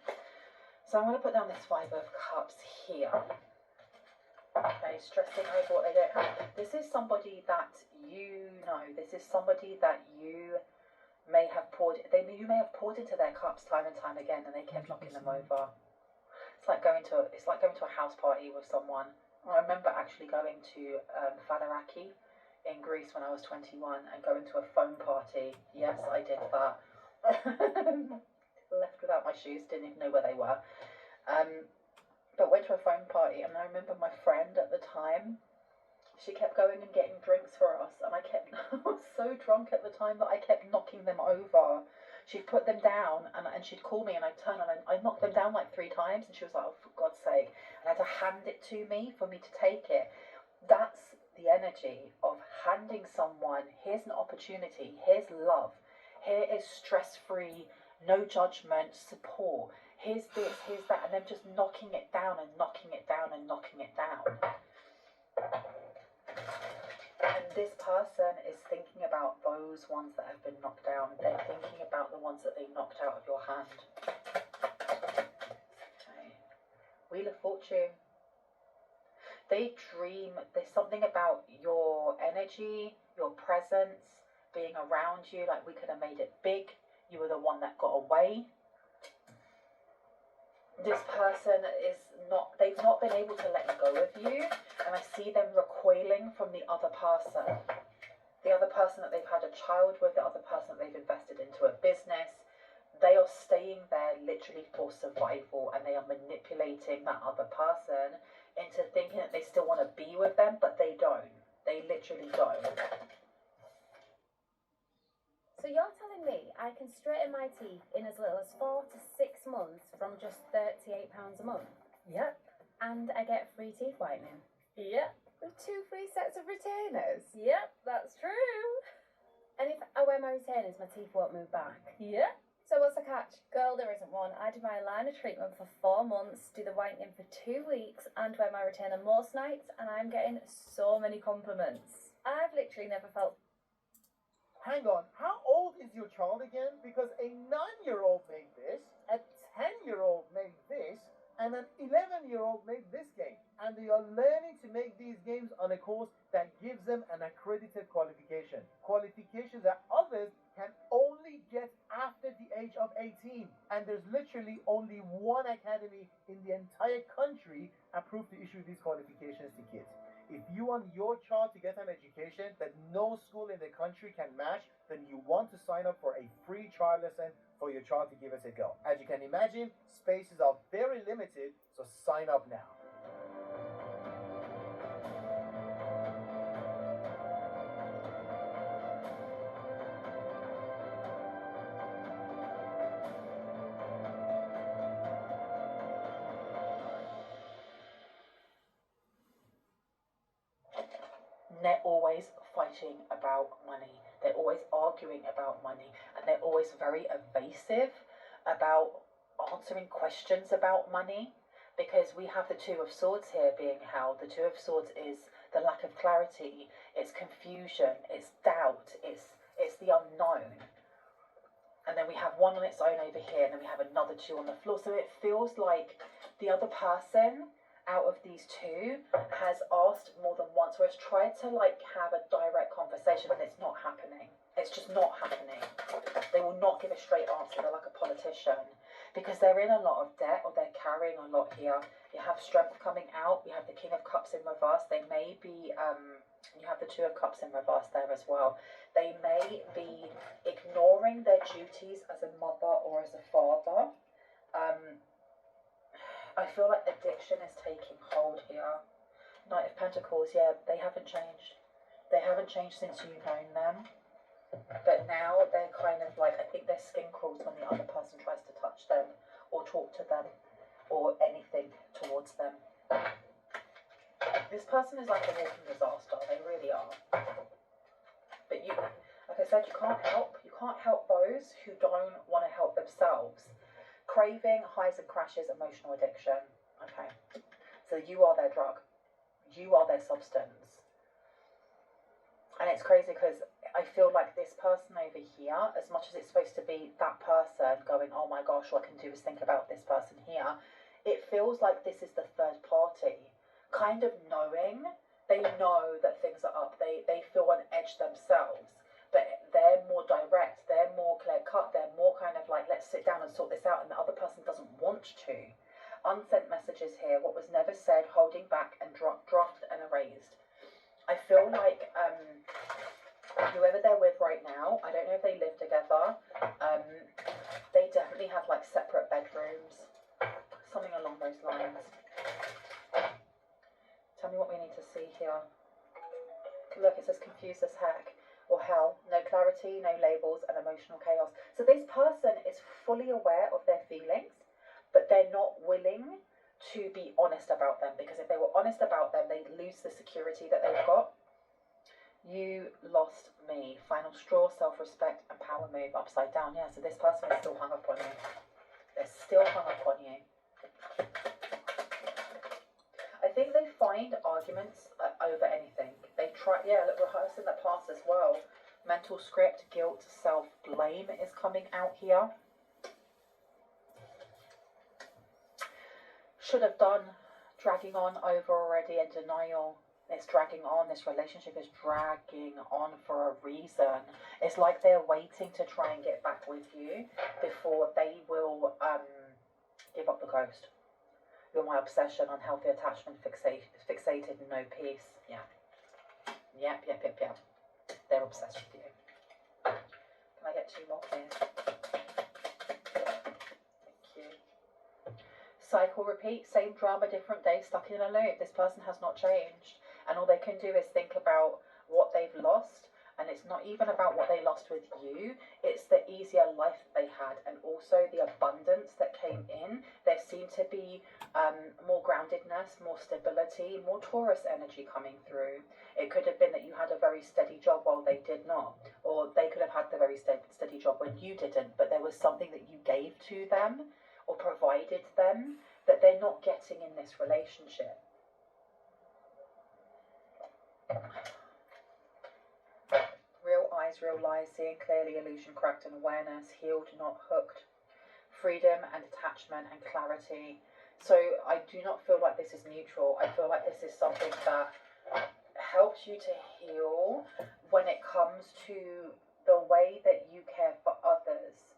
So I'm going to put down this Five of Cups here. Okay, stressing over what they don't have. This is somebody that you know. This is somebody that you may have poured into their cups time and time again, and they kept knocking them over. It's like going to a house party with someone. I remember actually going to Fadaraki in Greece when I was 21 and going to a phone party. Yes, I did that. Left without my shoes, didn't even know where they were. But went to a phone party, and I remember my friend at the time, she kept going and getting drinks for us, and I was so drunk at the time that I kept knocking them over. She'd put them down, and she'd call me, and I'd turn, and I knocked them down like 3 times, and she was like, oh, for God's sake. And I had to hand it to me for me to take it. That's the energy of handing someone, here's an opportunity, here's love, here is stress-free, no judgment, support, here's this, here's that, and then just knocking it down and knocking it down and knocking it down. And this person is thinking about those ones that have been knocked down. They're thinking about the ones that they knocked out of your hand. Okay. Wheel of Fortune. They dream. There's something about your energy, your presence, being around you. Like, we could have made it big. You were the one that got away. This person is not, they've not been able to let go of you, and I see them recoiling from the other person. The other person that they've had a child with, the other person that they've invested into a business. they are staying there literally for survival, and they are manipulating that other person into thinking that they still want to be with them, but they don't. They literally don't. So you're telling me I can straighten my teeth in as little as 4 to 6 months from just £38 a month? Yep. And I get free teeth whitening? Yep. With 2 free sets of retainers? Yep, that's true. And if I wear my retainers, my teeth won't move back? Yep. So what's the catch? Girl, there isn't one. I do my aligner treatment for 4 months, do the whitening for 2 weeks, and wear my retainer most nights, and I'm getting so many compliments. I've literally never felt... Hang on, how old is your child again? Because a 9-year-old made this, a 10-year-old made this, and an 11-year-old made this game. And they are learning to make these games on a course that gives them an accredited qualification. Qualifications that others can only get after the age of 18. And there's literally only one academy in the entire country approved to issue these qualifications to kids. If you want your child to get an education that no school in the country can match, then you want to sign up for a free trial lesson for your child to give it a go. As you can imagine, spaces are very limited, so sign up now. They're always fighting about money. They're always arguing about money, and they're always very evasive about answering questions about money, because we have the Two of Swords here being held. The Two of Swords is the lack of clarity, it's confusion, it's doubt, it's the unknown. And then we have one on its own over here, and then we have another 2 on the floor. So it feels like the other person out of these 2 has asked more than once, or has tried to like have a direct conversation, and it's not happening. It's just not happening. They will not give a straight answer. They're like a politician, because they're in a lot of debt, or they're carrying a lot here. You have strength coming out. You have the King of Cups in reverse. They may be, you have the Two of Cups in reverse there as well. They may be ignoring their duties as a mother or as a father. I feel like addiction is taking hold here. Knight of Pentacles, yeah, they haven't changed. They haven't changed since you've known them. But now they're kind of like, I think their skin crawls when the other person tries to touch them or talk to them or anything towards them. This person is like a walking disaster. They really are. But you, like I said, you can't help. You can't help those who don't want to help themselves. Craving, highs and crashes, emotional addiction. Okay. So you are their drug. You are their substance. And it's crazy because I feel like this person over here, as much as it's supposed to be that person going, oh my gosh, all I can do is think about this person here, it feels like this is the third party. Kind of knowing, they know that things are up. They feel on edge themselves. But they're more direct, they're more clear-cut, they're more kind of like, let's sit down and sort this out, and the other person doesn't want to. Unsent messages here, what was never said, holding back and drafted and erased. I feel like whoever they're with right now, I don't know if they live together, they definitely have like separate bedrooms, something along those lines. Tell me what we need to see here. Look, it says confused as heck. Or hell, no clarity, no labels, and emotional chaos. So this person is fully aware of their feelings, but they're not willing to be honest about them, because if they were honest about them, they'd lose the security that they've got. You lost me. Final straw, self-respect, and power move upside down. Yeah, so this person is still hung up on you. They're still hung up on you. I think they find arguments over anything. They try, yeah, look, rehearsing the past as well. Mental script, guilt, self-blame is coming out here. Should have done, dragging on over already, and denial. It's dragging on. This relationship is dragging on for a reason. It's like they're waiting to try and get back with you before they will give up the ghost. You're my obsession, unhealthy attachment, fixated, no peace. Yeah. Yep. They're obsessed with you. Can I get 2 more, please? cycle repeat, same drama, different day, stuck in a loop. This person has not changed. And all they can do is think about what they've lost. And it's not even about what they lost with you. It's the easier life that they had. And also the abundance that came in. There seemed to be more groundedness, more stability, more Taurus energy coming through. It could have been that you had a very steady job while they did not. Or they could have had the very steady job when you didn't. But there was something that you gave to them or provided them that they're not getting in this relationship. Real eyes, real lies, seeing clearly, illusion cracked, and awareness, healed, not hooked, freedom and detachment and clarity. So I do not feel like this is neutral. I feel like this is something that helps you to heal when it comes to the way that you care for others.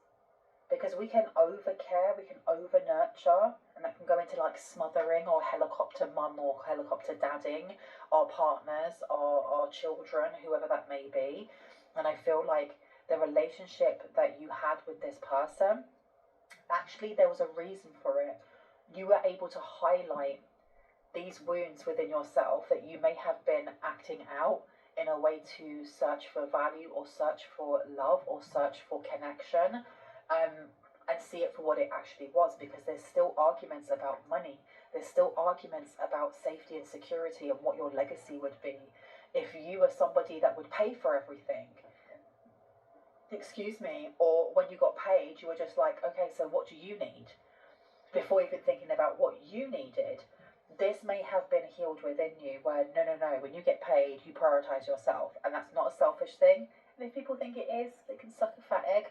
Because we can over care, we can over nurture, and that can go into like smothering or helicopter mum or helicopter dadding our partners, our children, whoever that may be. And I feel like the relationship that you had with this person, actually there was a reason for it. You were able to highlight these wounds within yourself that you may have been acting out in a way to search for value or search for love or search for connection. And see it for what it actually was, because there's still arguments about money. There's still arguments about safety and security and what your legacy would be if you were somebody that would pay for everything. Excuse me. Or when you got paid, you were just like, okay, so what do you need? Before even thinking about what you needed. This may have been healed within you where, no, when you get paid, you prioritize yourself. And that's not a selfish thing. And if people think it is, they can suck a fat egg.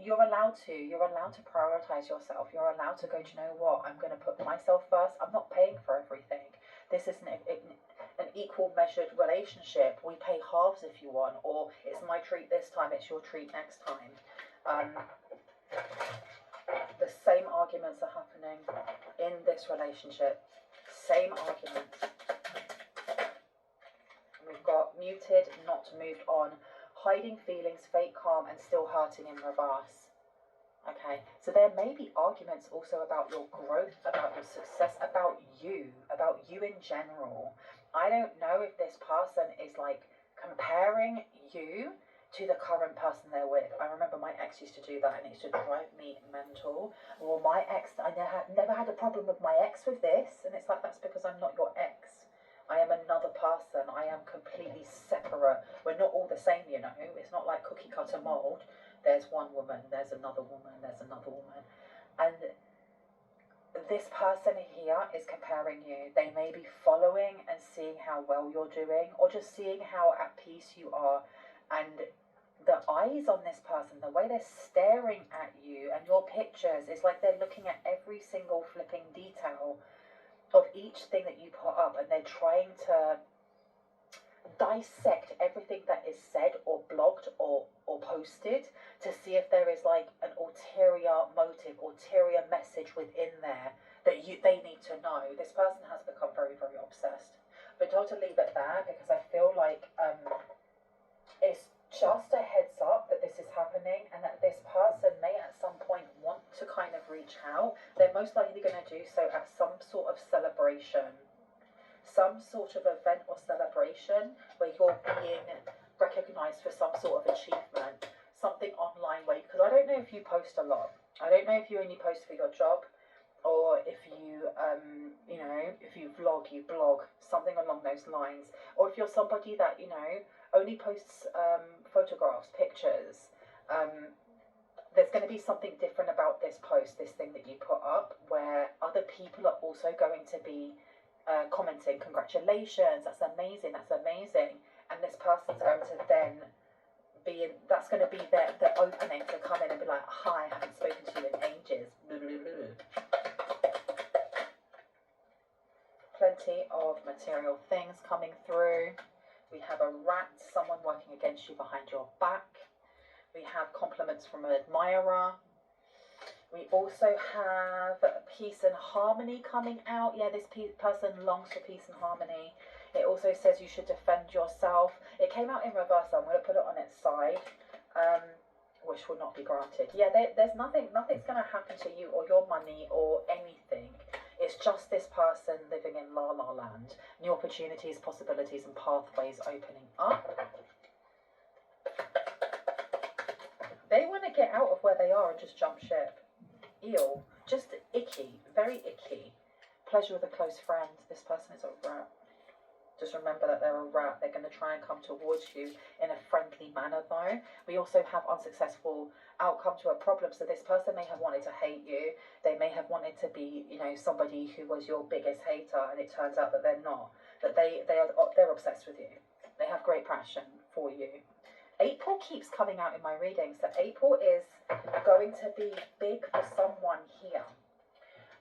You're allowed to prioritize yourself. You're allowed to go, do you know what? I'm going to put myself first. I'm not paying for everything. This isn't an equal measured relationship. We pay halves if you want, or it's my treat this time, it's your treat next time. The same arguments are happening in this relationship. Same arguments. We've got muted, not moved on. Hiding feelings, fake calm, and still hurting in reverse. Okay, so there may be arguments also about your growth, about your success, about you in general. I don't know if this person is like comparing you to the current person they're with. I remember my ex used to do that, and it used to drive me mental. Well, my ex, I never had a problem with my ex with this, and it's like, that's because I'm not your ex. I am another person. I am completely separate. We're not all the same, you know. It's not like cookie cutter mold. There's one woman, there's another woman, there's another woman. And this person here is comparing you. They may be following and seeing how well you're doing, or just seeing how at peace you are. And the eyes on this person, the way they're staring at you and your pictures, it's like they're looking at every single flipping detail of each thing that you put up, and they're trying to dissect everything that is said or blogged or posted to see if there is like an ulterior motive, ulterior message within there that they need to know. This person has become very, very obsessed. But told to leave it there because I feel like it's just a heads up that this is happening, and that this person may at some point want to kind of reach out. They're most likely going to do so at some sort of celebration, some sort of event or celebration where you're being recognized for some sort of achievement, something online where, because I don't know if you post a lot. I don't know if you only post for your job, or if you, if you vlog, you blog, something along those lines. Or if you're somebody that, only posts photographs, pictures. There's going to be something different about this post, this thing that you put up, where other people are also going to be commenting, congratulations, that's amazing, and this person's going to then be in, that's going to be the opening to come in and be like, hi, I haven't spoken to you in ages. Plenty of material things coming through. We have a rat, someone working against you behind your back. We have compliments from an admirer. We also have peace and harmony coming out. Yeah, this person longs for peace and harmony. It also says you should defend yourself. It came out in reverse, so I'm going to put it on its side. Well, wish will not be granted. Yeah, there's nothing's going to happen to you or your money or anything. It's just this person living in la la land. New opportunities, possibilities, and pathways opening up. They want to get out of where they are and just jump ship. Ew. Just icky. Very icky. Pleasure with a close friend. This person is a rat. Just remember that they're a rat. They're going to try and come towards you in a friendly manner, though. We also have unsuccessful outcome to a problem. So this person may have wanted to hate you. They may have wanted to be, you know, somebody who was your biggest hater, and it turns out that they're not. That they're obsessed with you. They have great passion for you. April keeps coming out in my readings. So April is going to be big for someone here.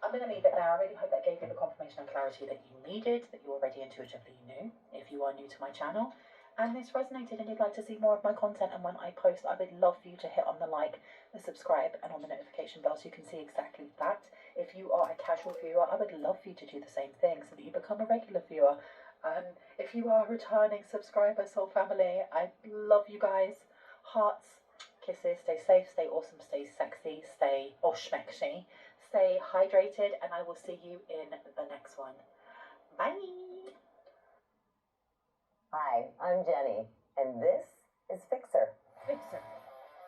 I'm going to leave it there. I really hope that gave you the confirmation and clarity that you needed, that you already intuitively knew, if you are new to my channel, and this resonated and you'd like to see more of my content. And when I post, I would love for you to hit on the like, the subscribe, and on the notification bell so you can see exactly that. If you are a casual viewer, I would love for you to do the same thing so that you become a regular viewer. If you are a returning subscriber, soul family, I love you guys. Hearts, kisses, stay safe, stay awesome, stay sexy, stay schmexy. Stay hydrated, and I will see you in the next one. Bye! Hi, I'm Jenny, and this is Fixer. Fixer.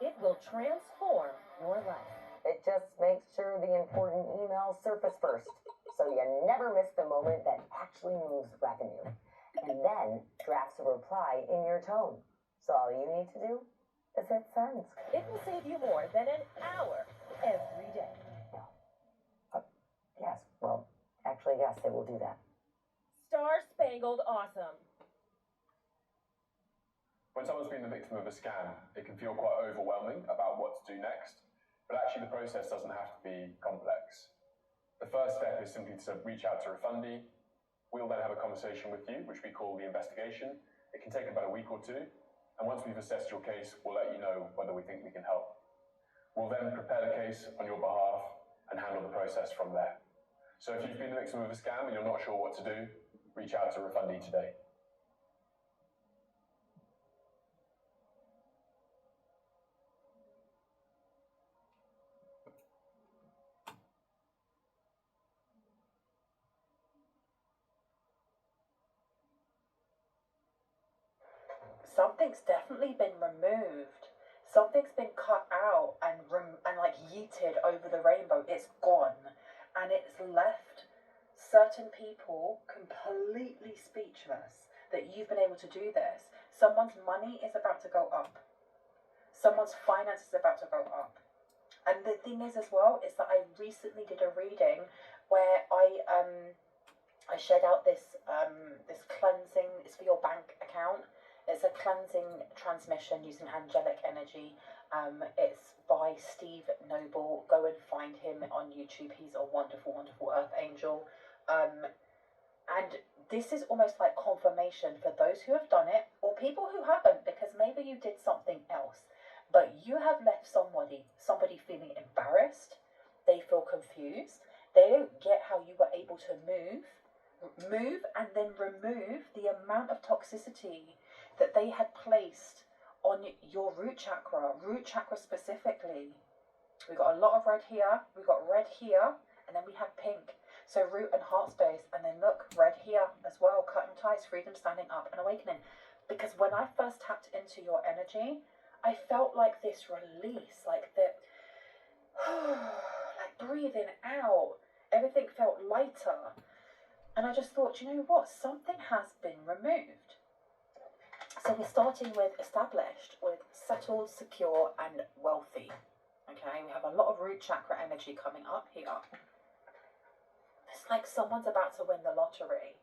It will transform your life. It just makes sure the important emails surface first, so you never miss the moment that actually moves revenue. And then drafts a reply in your tone. So all you need to do is hit send. It will save you more than an hour every day. Yes, well, actually, yes, they will do that. Star-spangled awesome. When someone's been the victim of a scam, it can feel quite overwhelming about what to do next, but actually the process doesn't have to be complex. The first step is simply to reach out to Refundee. We'll then have a conversation with you, which we call the investigation. It can take about a week or two, and once we've assessed your case, we'll let you know whether we think we can help. We'll then prepare the case on your behalf and handle the process from there. So if you've been the victim of a scam and you're not sure what to do, reach out to Refundee today. Something's definitely been removed. Something's been cut out and like yeeted over the rainbow. It's gone. And it's left certain people completely speechless that you've been able to do this. Someone's money is about to go up. Someone's finance is about to go up. And the thing is as well is that I recently did a reading where I shared out this this cleansing. It's for your bank account. It's a cleansing transmission using angelic energy. It's by Steve Noble. Go and find him on YouTube. He's a wonderful, wonderful earth angel. And this is almost like confirmation for those who have done it or people who haven't, because maybe you did something else, but you have left somebody feeling embarrassed. They feel confused. They don't get how you were able to move and then remove the amount of toxicity that they had placed on your root chakra specifically. We got a lot of red here, we got red here, and then we have pink. So root and heart space, and then look, red here as well, cutting ties, freedom, standing up, and awakening. Because when I first tapped into your energy, I felt like this release, like the, like breathing out. Everything felt lighter. And I just thought, you know what, something has been removed. So we're starting with established, with settled, secure, and wealthy. Okay, we have a lot of root chakra energy coming up here. It's like someone's about to win the lottery.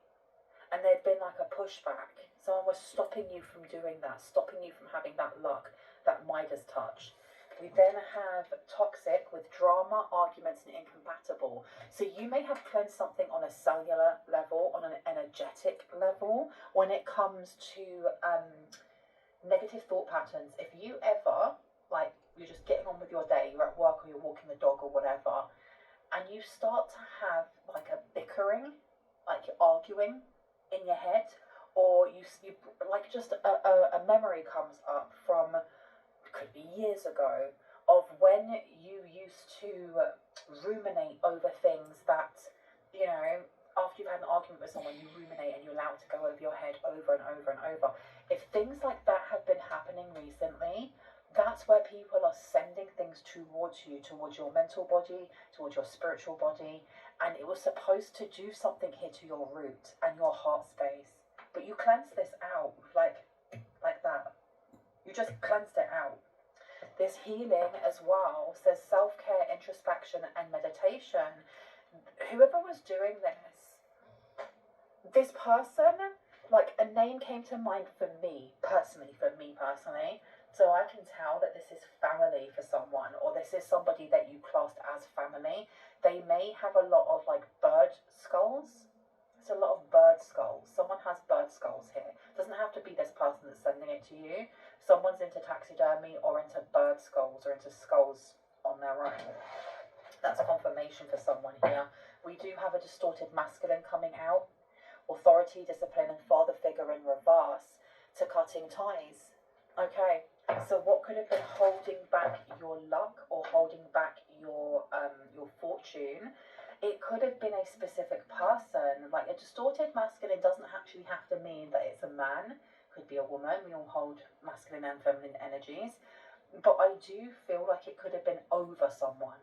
And there'd been like a pushback. Someone was stopping you from doing that, stopping you from having that luck, that Midas touch. We then have toxic with drama, arguments, and incompatible. So you may have cleansed something on a cellular level, on an energetic level, when it comes to negative thought patterns. If you ever, like, you're just getting on with your day, you're at work or you're walking the dog or whatever, and you start to have like a bickering, like you're arguing in your head, or you like just a memory comes up from could be years ago, of when you used to ruminate over things that, you know, after you've had an argument with someone, you ruminate and you allow it to go over your head over and over and over. If things like that have been happening recently, that's where people are sending things towards you, towards your mental body, towards your spiritual body, and it was supposed to do something here to your root and your heart space. But you cleanse this out like that. You just cleansed it out. This healing as well says self-care, introspection, and meditation. Whoever was doing this person, like a name came to mind for me personally. So I can tell that this is family for someone, or this is somebody that you classed as family. They may have a lot of like bird skulls. It's a lot of bird skulls. Someone has bird skulls here. It doesn't have to be this person that's sending it to you. Someone's into taxidermy or into bird skulls or into skulls on their own. That's confirmation for someone here. We do have a distorted masculine coming out. Authority, discipline, and father figure in reverse to cutting ties. Okay, so what could have been holding back your luck or holding back your fortune? It could have been a specific person. Like, a distorted masculine doesn't actually have to mean that it's a man. Could be a woman. We all hold masculine and feminine energies. But I do feel like it could have been over someone.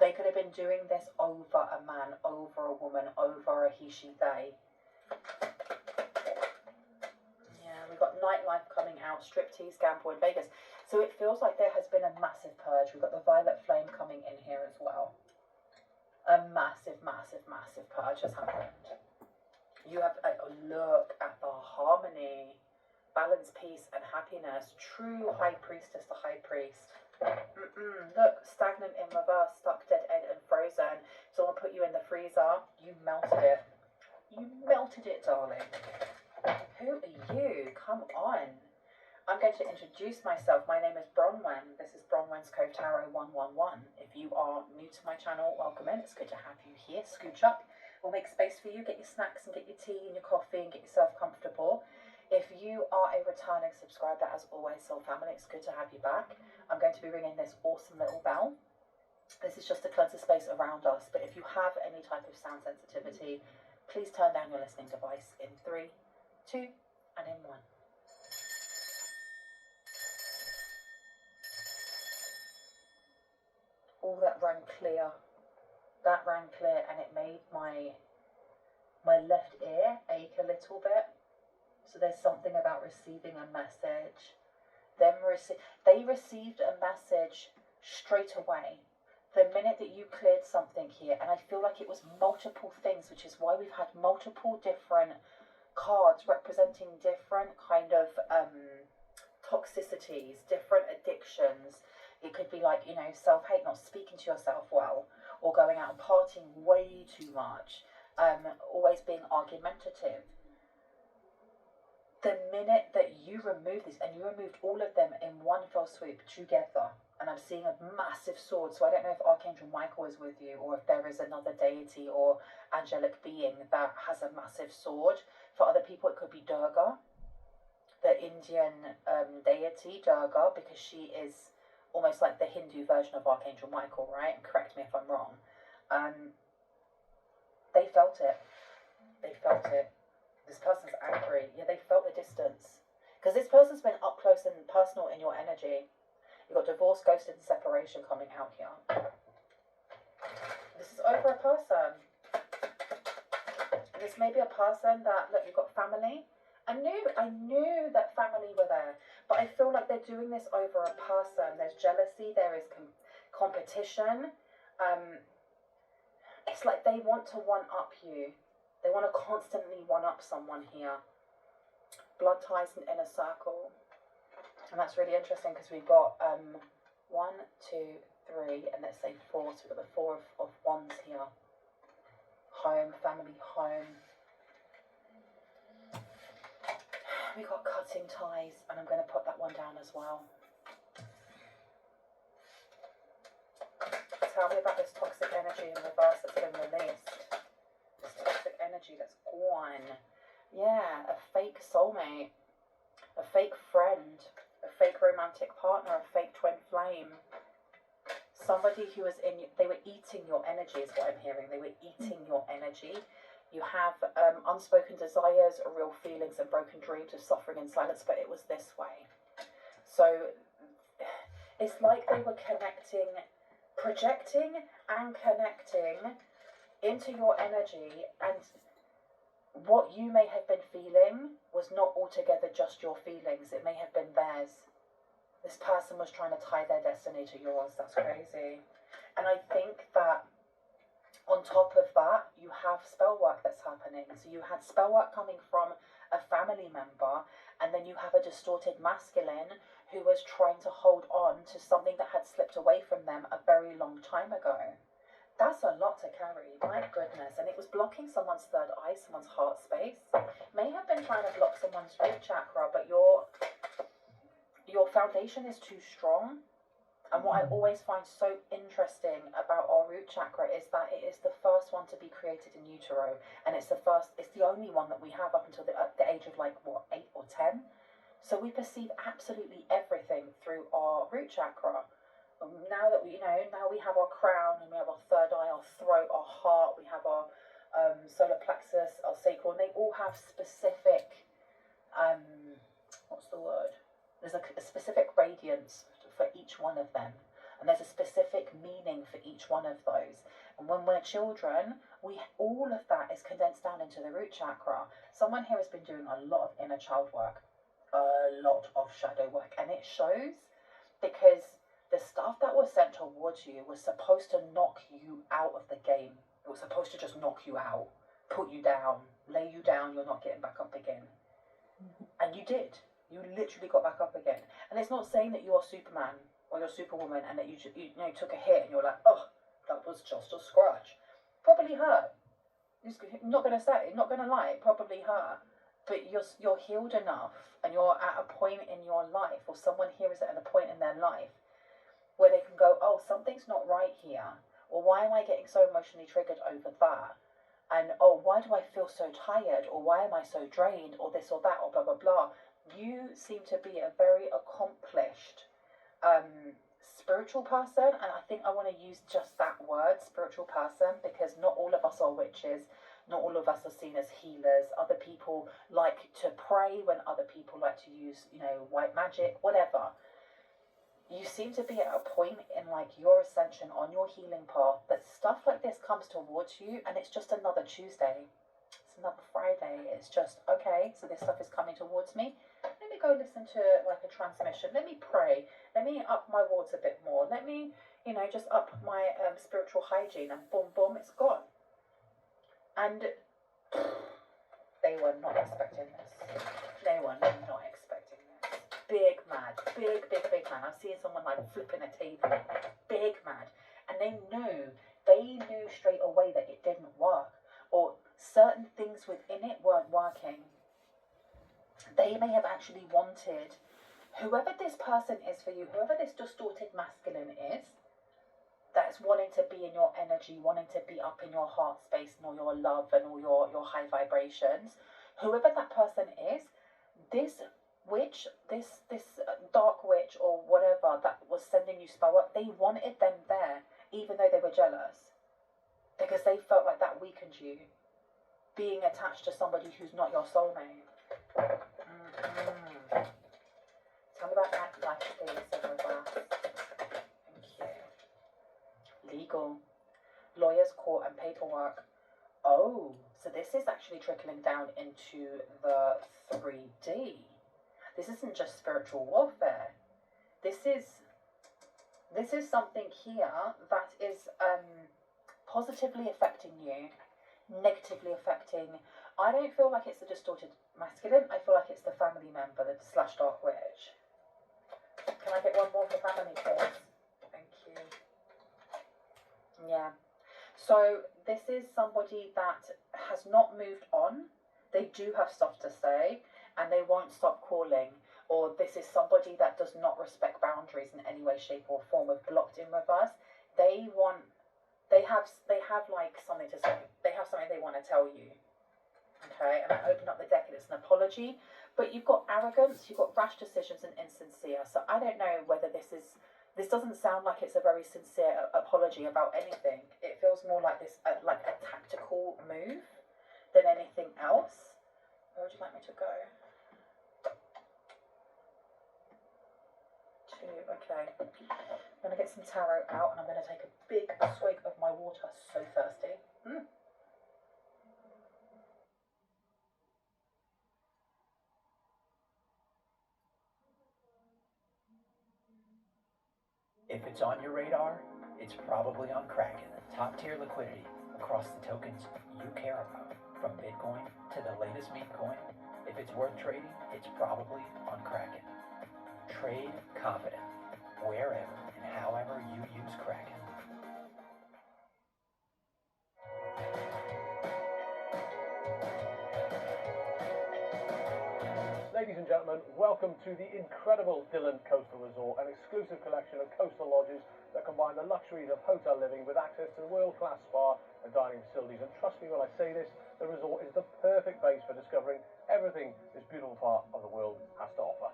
They could have been doing this over a man, over a woman, over a he, she, they. Yeah, we've got nightlife coming out, striptease, gamble in Vegas. So it feels like there has been a massive purge. We've got the violet flame coming in here as well. A massive, massive, massive purge has happened. You have a look at the harmony, balance, peace, and happiness. True high priestess, the high priest. Look, stagnant in reverse, stuck, dead end, and frozen. Someone put you in the freezer. You melted it. You melted it, darling. Who are you? Come on. I'm going to introduce myself. My name is Bronwen. This is Bronwen's Cove Tarot 111. If you are new to my channel, welcome in. It's good to have you here. Scooch up. We'll make space for you. Get your snacks and get your tea and your coffee and get yourself comfortable. If you are a returning subscriber, as always, Soul Family, it's good to have you back. I'm going to be ringing this awesome little bell. This is just to cleanse the space around us. But if you have any type of sound sensitivity, please turn down your listening device in 3, 2, and in 1. All that ran clear. That ran clear, and it made my left ear ache a little bit. So there's something about receiving a message. They received a message straight away. The minute that you cleared something here, and I feel like it was multiple things, which is why we've had multiple different cards representing different kind of toxicities, different addictions. It could be like, you know, self-hate, not speaking to yourself well, or going out and partying way too much, always being argumentative. The minute that you remove this, and you removed all of them in one fell swoop together, and I'm seeing a massive sword, so I don't know if Archangel Michael is with you, or if there is another deity or angelic being that has a massive sword. For other people, it could be Durga, the Indian deity Durga, because she is almost like the Hindu version of Archangel Michael, right? And correct me if I'm wrong. They felt it. They felt it. This person's angry. Yeah, they felt the distance. Because this person's been up close and personal in your energy. You've got divorce, ghosted, and separation coming out here. This is over a person. This may be a person that, look, you've got family. I knew that family were there. But I feel like they're doing this over a person. There's jealousy. There is competition. It's like they want to one-up you. They want to constantly one-up someone here. Blood ties and inner circle. And that's really interesting because we've got 1, 2, 3, and let's say 4. So we've got the 4 of wands here. Home, family, home. We got cutting ties, and I'm going to put that one down as well. Tell me about this toxic energy in reverse that's been released. This toxic energy that's gone. Yeah, a fake soulmate, a fake friend, a fake romantic partner, a fake twin flame, somebody who was they were eating your energy is what I'm hearing. They were eating your energy. You have unspoken desires, real feelings, and broken dreams of suffering and silence, but it was this way. So it's like they were projecting and connecting into your energy, and what you may have been feeling was not altogether just your feelings. It may have been theirs. This person was trying to tie their destiny to yours. That's crazy. And I think that on top of that, you have spell work that's happening. So you had spell work coming from a family member, and then you have a distorted masculine who was trying to hold on to something that had slipped away from them a very long time ago. That's a lot to carry, my goodness. And it was blocking someone's third eye, someone's heart space. May have been trying to block someone's root chakra, but your foundation is too strong. And what I always find so interesting about our root chakra is that it is the first one to be created in utero. And it's the only one that we have up until the age of 8 or 10. So we perceive absolutely everything through our root chakra. Now that we have our crown, and we have our third eye, our throat, our heart, we have our solar plexus, our sacral, and they all have specific, there's a specific radiance for each one of them, and there's a specific meaning for each one of those. And when we're children, all of that is condensed down into the root chakra. Someone here has been doing a lot of inner child work, a lot of shadow work, and it shows, because the stuff that was sent towards you was supposed to knock you out of the game. It was supposed to just knock you out, put you down, lay you down, you're not getting back up again. And you did. You literally got back up again. And it's not saying that you're Superman or you're Superwoman and that you took a hit and you're like, oh, that was just a scratch. Probably hurt. I'm not going to lie, it probably hurt. But you're healed enough, and you're at a point in your life, or someone here is at a point in their life, where they can go, oh, something's not right here, or why am I getting so emotionally triggered over that, and oh, why do I feel so tired, or why am I so drained, or this or that, or blah blah blah. You seem to be a very accomplished spiritual person, and I think I want to use just that word, spiritual person, because not all of us are witches, not all of us are seen as healers. Other people like to pray, when other people like to use, white magic, whatever. You seem to be at a point in your ascension on your healing path that stuff like this comes towards you, and it's just another Tuesday. It's another Friday. It's just, okay, so this stuff is coming towards me. Let me go listen to a transmission. Let me pray. Let me up my wards a bit more. Let me, just up my spiritual hygiene, and boom, boom, it's gone. And they were not expecting this. They were not expecting this. Big mad. Big mad. I've seen someone flipping a table. Big mad. And they knew straight away that it didn't work. Or certain things within it weren't working. They may have actually wanted, whoever this person is for you, whoever this distorted masculine is, that's wanting to be in your energy, wanting to be up in your heart space and all your love and all your high vibrations, whoever that person is, this witch, this dark witch or whatever that was sending you spell work, they wanted them there, even though they were jealous, because they felt like that weakened you, being attached to somebody who's not your soulmate. Tell me about that life days in reverse. Thank you. Legal, lawyers, court, and paperwork. Oh, so this is actually trickling down into the 3D. This isn't just spiritual warfare. This is something here that is positively affecting you, negatively affecting. I don't feel like it's the distorted masculine. I feel like it's the family member, the / dark witch. Can I get one more for family, please? Thank you. Yeah. So this is somebody that has not moved on. They do have stuff to say, and they won't stop calling. Or this is somebody that does not respect boundaries in any way, shape, or form, with blocked in reverse. They have something to say. They have something they want to tell you. Okay, and I open up the deck and it's an apology, But you've got arrogance, you've got rash decisions and insincere. So I don't know whether this doesn't sound like it's a very sincere apology about anything. It feels more like this, like a tactical move than anything else. Where would you like me to go? 2, okay. I'm going to get some tarot out and I'm going to take a big swig of my water. So thirsty. If it's on your radar, it's probably on Kraken. Top tier liquidity across the tokens you care about. From Bitcoin to the latest meme coin, if it's worth trading, it's probably on Kraken. Trade confident, wherever and however you use Kraken. Ladies and gentlemen, welcome to the incredible Dylan Coastal Resort, an exclusive collection of coastal lodges that combine the luxuries of hotel living with access to world-class spa and dining facilities. And trust me when I say this, the resort is the perfect base for discovering everything this beautiful part of the world has to offer.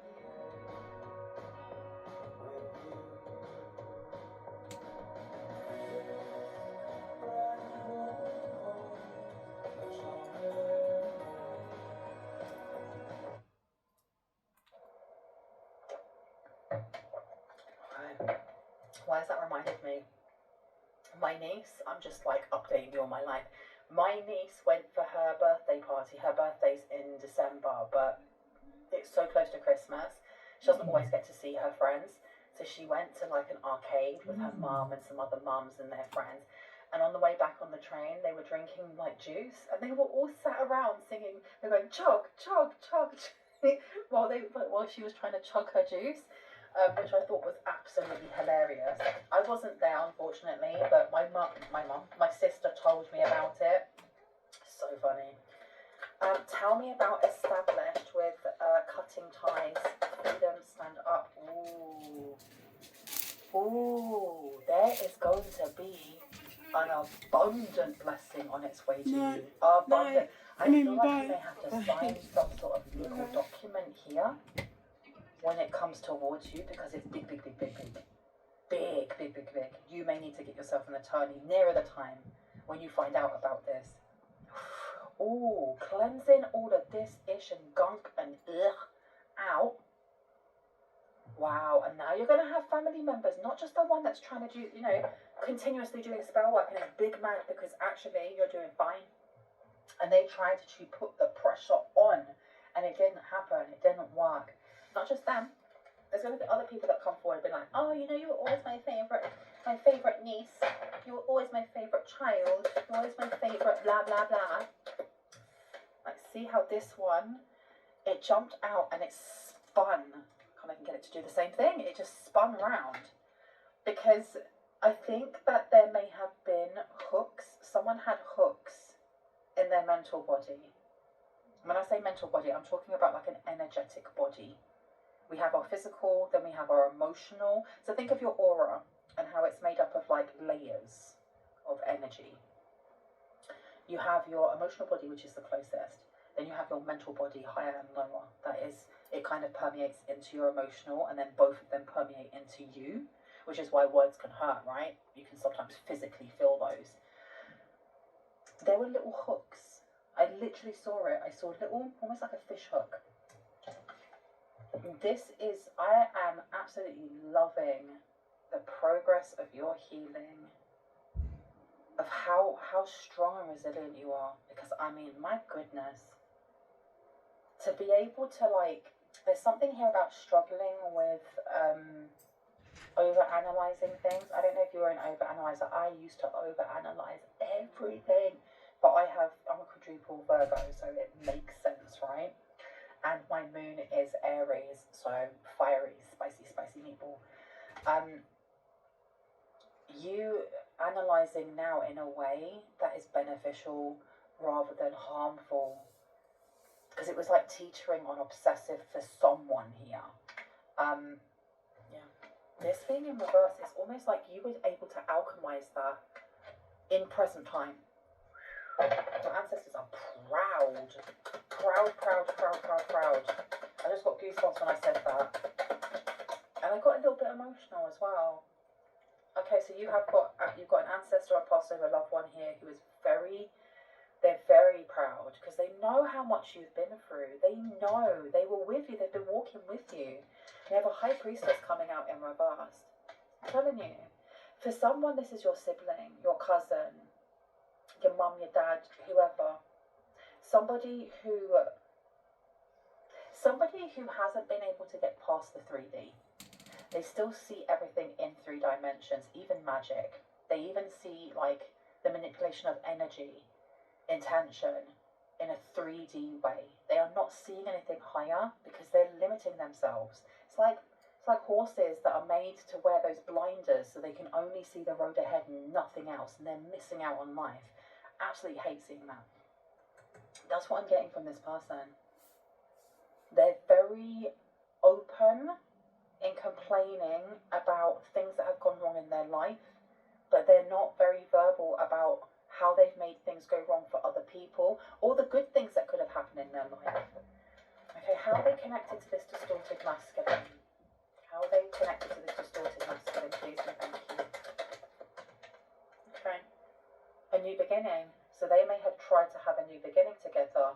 Why has that reminded me? My niece, I'm just like updating you on my life. My niece went for her birthday party. Her birthday's in December, but it's so close to Christmas. She doesn't always get to see her friends. So she went to like an arcade with her mum and some other mums and their friends. And on the way back on the train, they were drinking like juice. And they were all sat around singing. They're going, chug, chug, chug, while she was trying to chug her juice. Which I thought was absolutely hilarious. I wasn't there, unfortunately, but my sister told me about it. So funny. Tell me about established with cutting ties, freedom, stand up. Ooh, there is going to be an abundant blessing on its way to you. Abundant. I feel like you may have to sign some sort of legal document here when it comes towards you, because it's big. You may need to get yourself an attorney nearer the time when you find out about this. Ooh, cleansing all of this ish and gunk and out. Wow, and now you're going to have family members, not just the one that's trying to do, continuously doing spell work and is big mad because actually you're doing fine. And they tried to put the pressure on and it didn't happen, it didn't work. Not just them. There's going to be other people that come forward and be like, oh, you were always my favourite niece. You were always my favourite child. You were always my favourite blah, blah, blah. Like, see how this one, it jumped out and it spun. I can get it to do the same thing. It just spun round. Because I think that there may have been hooks. Someone had hooks in their mental body. When I say mental body, I'm talking about like an energetic body. We have our physical, then we have our emotional. So think of your aura and how it's made up of like layers of energy. You have your emotional body, which is the closest. Then you have your mental body, higher and lower. That is, it kind of permeates into your emotional, and then both of them permeate into you, which is why words can hurt, right? You can sometimes physically feel those. There were little hooks. I literally saw it. I saw little, almost like a fish hook. I am absolutely loving the progress of your healing, of how strong and resilient you are. Because, my goodness, to be able to, there's something here about struggling with over-analysing things. I don't know if you're an over-analyzer. I used to over-analyse everything. But I'm a quadruple Virgo, so it makes sense, right? And my moon is Aries, so fiery, spicy meatball. You analysing now in a way that is beneficial rather than harmful. Because it was like teetering on obsessive for someone here. This being in reverse, it's almost like you were able to alchemize that in present time. My ancestors are proud. Proud, proud, proud, proud, proud. I just got goosebumps when I said that. And I got a little bit emotional as well. Okay, so you've got an ancestor or passed over loved one here who is they're very proud because they know how much you've been through. They know, they were with you, they've been walking with you. You have a high priestess coming out in reverse. I'm telling you, for someone, this is your sibling, your cousin, your mum, your dad, whoever. Somebody who hasn't been able to get past the 3D. They still see everything in 3 dimensions, even magic. They even see like the manipulation of energy, intention in a 3D way. They are not seeing anything higher because they're limiting themselves. It's like horses that are made to wear those blinders so they can only see the road ahead and nothing else, and they're missing out on life. Absolutely hate seeing that. That's what I'm getting from this person. They're very open in complaining about things that have gone wrong in their life, but they're not very verbal about how they've made things go wrong for other people, or the good things that could have happened in their life. Okay, how are they connected to this distorted masculine? How are they connected to this distorted masculine, please and thank you. Okay, a new beginning. So they may have tried to have a new beginning together.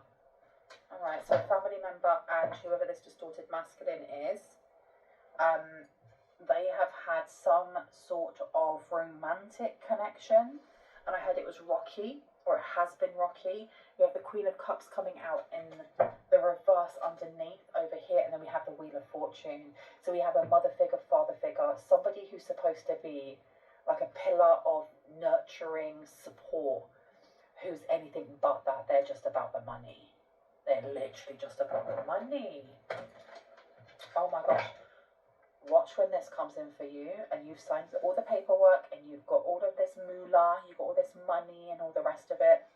Alright, so family member and whoever this distorted masculine is, they have had some sort of romantic connection. And I heard it was rocky, or it has been rocky. We have the Queen of Cups coming out in the reverse underneath over here, and then we have the Wheel of Fortune. So we have a mother figure, father figure, somebody who's supposed to be like a pillar of nurturing support, who's anything but that. They're just about the money. They're literally just about the money. Oh my gosh. Watch when this comes in for you and you've signed all the paperwork and you've got all of this moolah, you've got all this money and all the rest of it.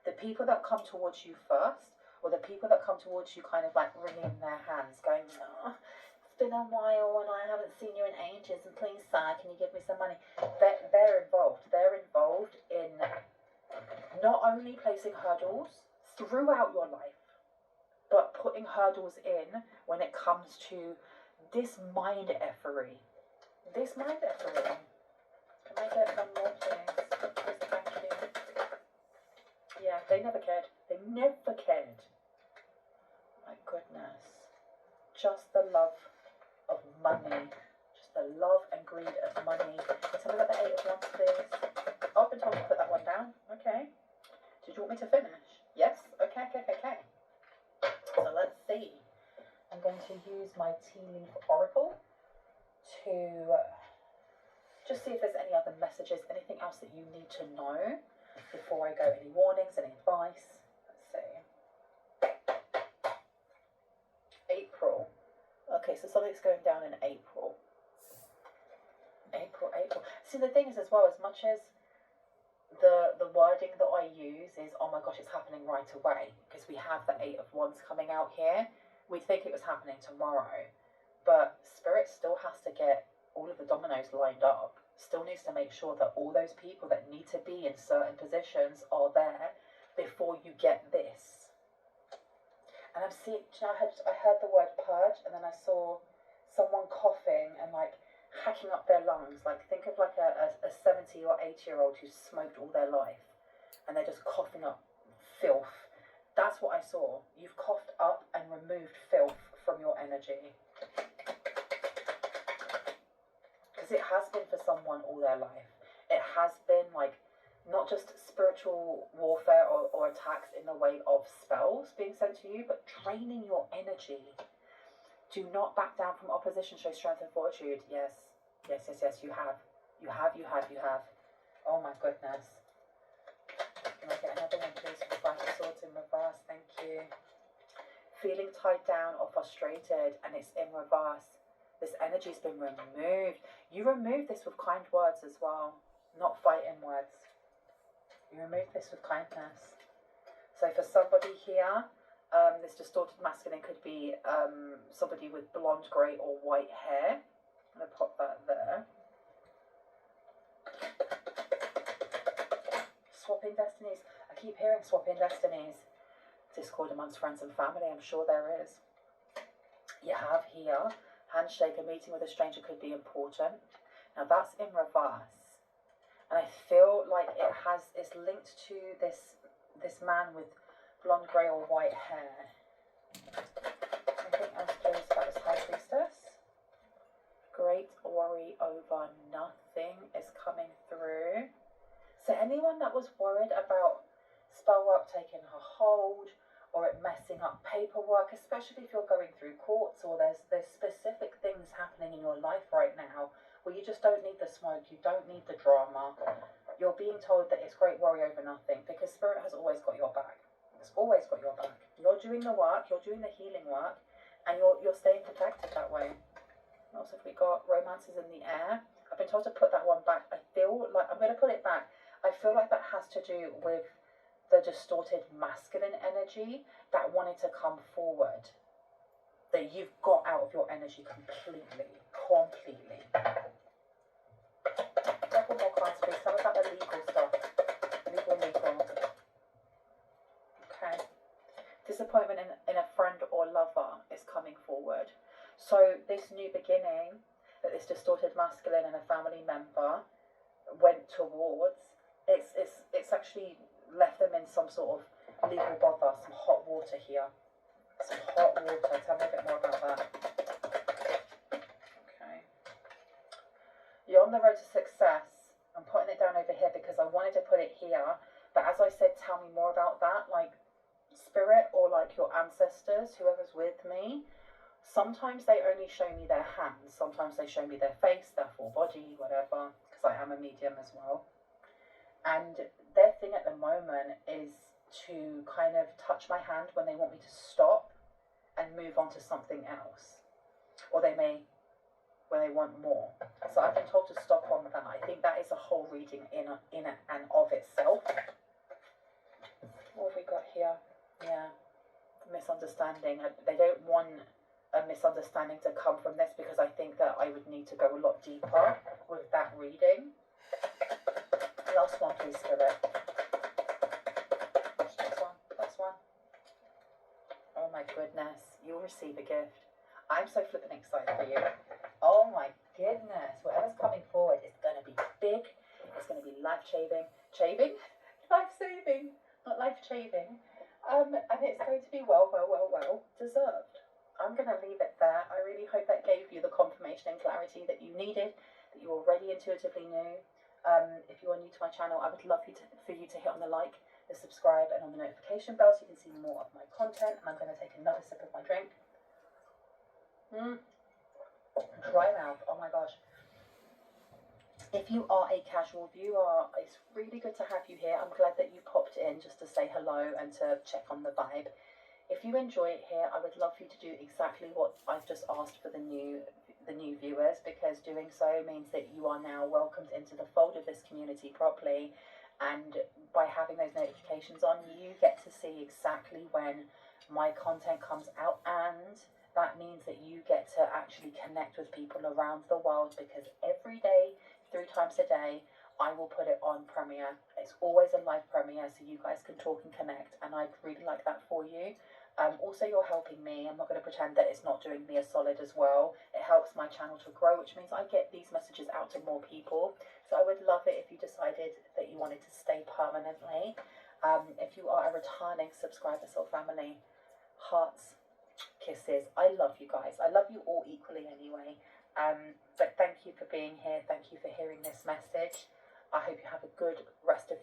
The people that come towards you first, or the people that come towards you kind of like wringing their hands, going, oh, it's been a while and I haven't seen you in ages and please sir, can you give me some money? They're involved. They're involved in not only placing hurdles throughout your life, but putting hurdles in when it comes to this mind effery. This mind effery. Can I get one more, please? Thank you. Yeah, they never cared. They never cared. My goodness. Just the love of money. Just the love and greed of money. Tell me about the 8 of Wands, please. Oh, I've been told to put that one down. Okay. Did you want me to finish? Yes? Okay. So let's see. I'm going to use my tea leaf oracle to just see if there's any other messages, anything else that you need to know before I go. Any warnings, any advice? Let's see. April. Okay, so something's going down in April. April. See, the thing is as well, as much as the wording that I use is, oh my gosh, it's happening right away, because we have the 8 of Wands coming out here. We'd think it was happening tomorrow, but Spirit still has to get all of the dominoes lined up, still needs to make sure that all those people that need to be in certain positions are there before you get this. And I'm seeing, I heard the word purge, and then I saw someone coughing and like hacking up their lungs. Like think of like a 70 or 80-year-old who's smoked all their life, and they're just coughing up filth. That's what I saw. You've coughed up and removed filth from your energy. Because it has been for someone all their life. It has been like not just spiritual warfare or attacks in the way of spells being sent to you, but draining your energy. Do not back down from opposition, show strength and fortitude. Yes, you have. You have. Oh my goodness. Can I get another one, please, for 5 of Swords in reverse? Thank you. Feeling tied down or frustrated, and it's in reverse. This energy's been removed. You remove this with kind words as well, not fighting words. You remove this with kindness. So for somebody here, this distorted masculine could be somebody with blonde, grey or white hair. I'm going to pop that there. swapping destinies. I keep hearing swapping destinies. Discord amongst friends and family, I'm sure there is. You have here, handshake, a meeting with a stranger could be important. Now that's in reverse. And I feel like it's linked to this man with blonde, grey or white hair. Anything else please about this High Priestess? Great worry over nothing is coming through. So anyone that was worried about spell work taking a hold or it messing up paperwork, especially if you're going through courts or there's specific things happening in your life right now where you just don't need the smoke, you don't need the drama, you're being told that it's great worry over nothing because Spirit has always got your back. It's always got your back. You're doing the work, you're doing the healing work, and you're staying protected that way. What else have we got? Romances in the air. I've been told to put that one back. I feel like I'm going to put it back. I feel like that has to do with the distorted masculine energy that wanted to come forward. That you've got out of your energy completely. Couple more cards, please. Tell me about the legal stuff. Legal. Okay. Disappointment in a friend or lover is coming forward. So this new beginning that this distorted masculine and a family member went towards, it's actually left them in some sort of legal bother, some hot water here. Some hot water. Tell me a bit more about that. Okay. You're on the road to success. I'm putting it down over here because I wanted to put it here. But as I said, tell me more about that. Like Spirit or like your ancestors, whoever's with me. Sometimes they only show me their hands. Sometimes they show me their face, their full body, whatever. Because I am a medium as well. And their thing at the moment is to kind of touch my hand when they want me to stop and move on to something else. Or they may, when they want more. So I've been told to stop on that. I think that is a whole reading in and of itself. What have we got here? Yeah, misunderstanding. They don't want a misunderstanding to come from this because I think that I would need to go a lot deeper with that reading. Last one, please, Spirit. Last one. Oh my goodness, you'll receive a gift. I'm so flippin' excited for you. Oh my goodness, whatever's coming forward is going to be big. It's going to be life-saving. Life-saving, not life-shaving. And it's going to be well deserved. I'm going to leave it there. I really hope that gave you the confirmation and clarity that you needed, that you already intuitively knew. If you are new to my channel, I would love for you to hit on the like, the subscribe, and on the notification bell so you can see more of my content. And I'm going to take another sip of my drink. Dry mouth. Oh my gosh. If you are a casual viewer, it's really good to have you here. I'm glad that you popped in just to say hello and to check on the vibe. If you enjoy it here, I would love for you to do exactly what I've just asked for the new viewers, because doing so means that you are now welcomed into the fold of this community properly. And by having those notifications on, you get to see exactly when my content comes out, and that means that you get to actually connect with people around the world, because every day, 3 times a day, I will put it on premiere. It's always a live premiere, so you guys can talk and connect, and I'd really like that for you. Also, you're helping me. I'm not going to pretend that it's not doing me a solid as well. It helps my channel to grow, which means I get these messages out to more people. So I would love it if you decided that you wanted to stay permanently. If you are a returning subscriber, soul family, hearts, kisses. I love you guys. I love you all equally anyway. But thank you for being here. Thank you for hearing this message. I hope you have a good rest of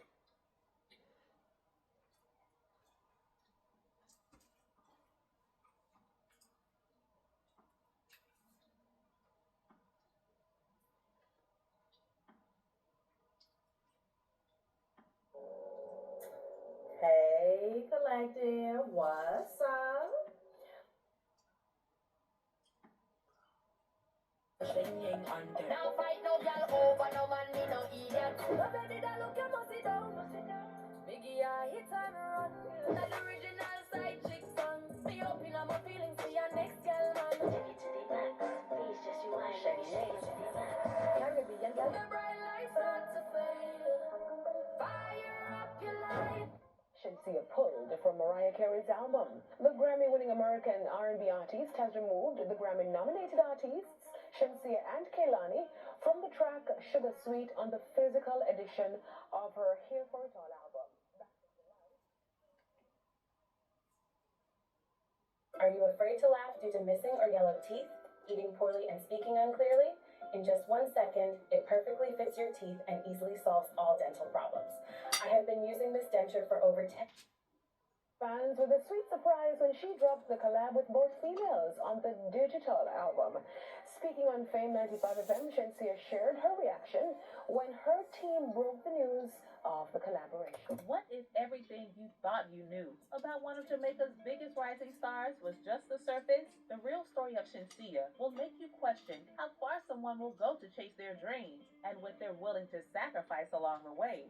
Hey, collective, what's up? Now fight no girl over no man, me no idiot. Love it, that look you must sit down. Biggie, I hit and run. That original side chick song. Me up in my feelings for your next girl, man. Take it to the max, please just you want Caribbean girl. The bright lights start to fade. Fire up from Mariah Carey's album. The Grammy-winning American R&B artist has removed the Grammy-nominated artists Shamsia and Kehlani from the track Sugar Sweet on the physical edition of her Here for It All album. Are you afraid to laugh due to missing or yellow teeth, eating poorly and speaking unclearly? In just 1 second, it perfectly fits your teeth and easily solves all dental problems. I have been using this denture for over 10 Fans with a sweet surprise when she dropped the collab with both females on the digital album. Speaking on Fame 95 FM, Shamsia shared her reaction when her team broke the news of the collaboration. What if everything you thought you knew about one of Jamaica's biggest rising stars was just the surface? The real story of Shamsia will make you question how far someone will go to chase their dreams and what they're willing to sacrifice along the way.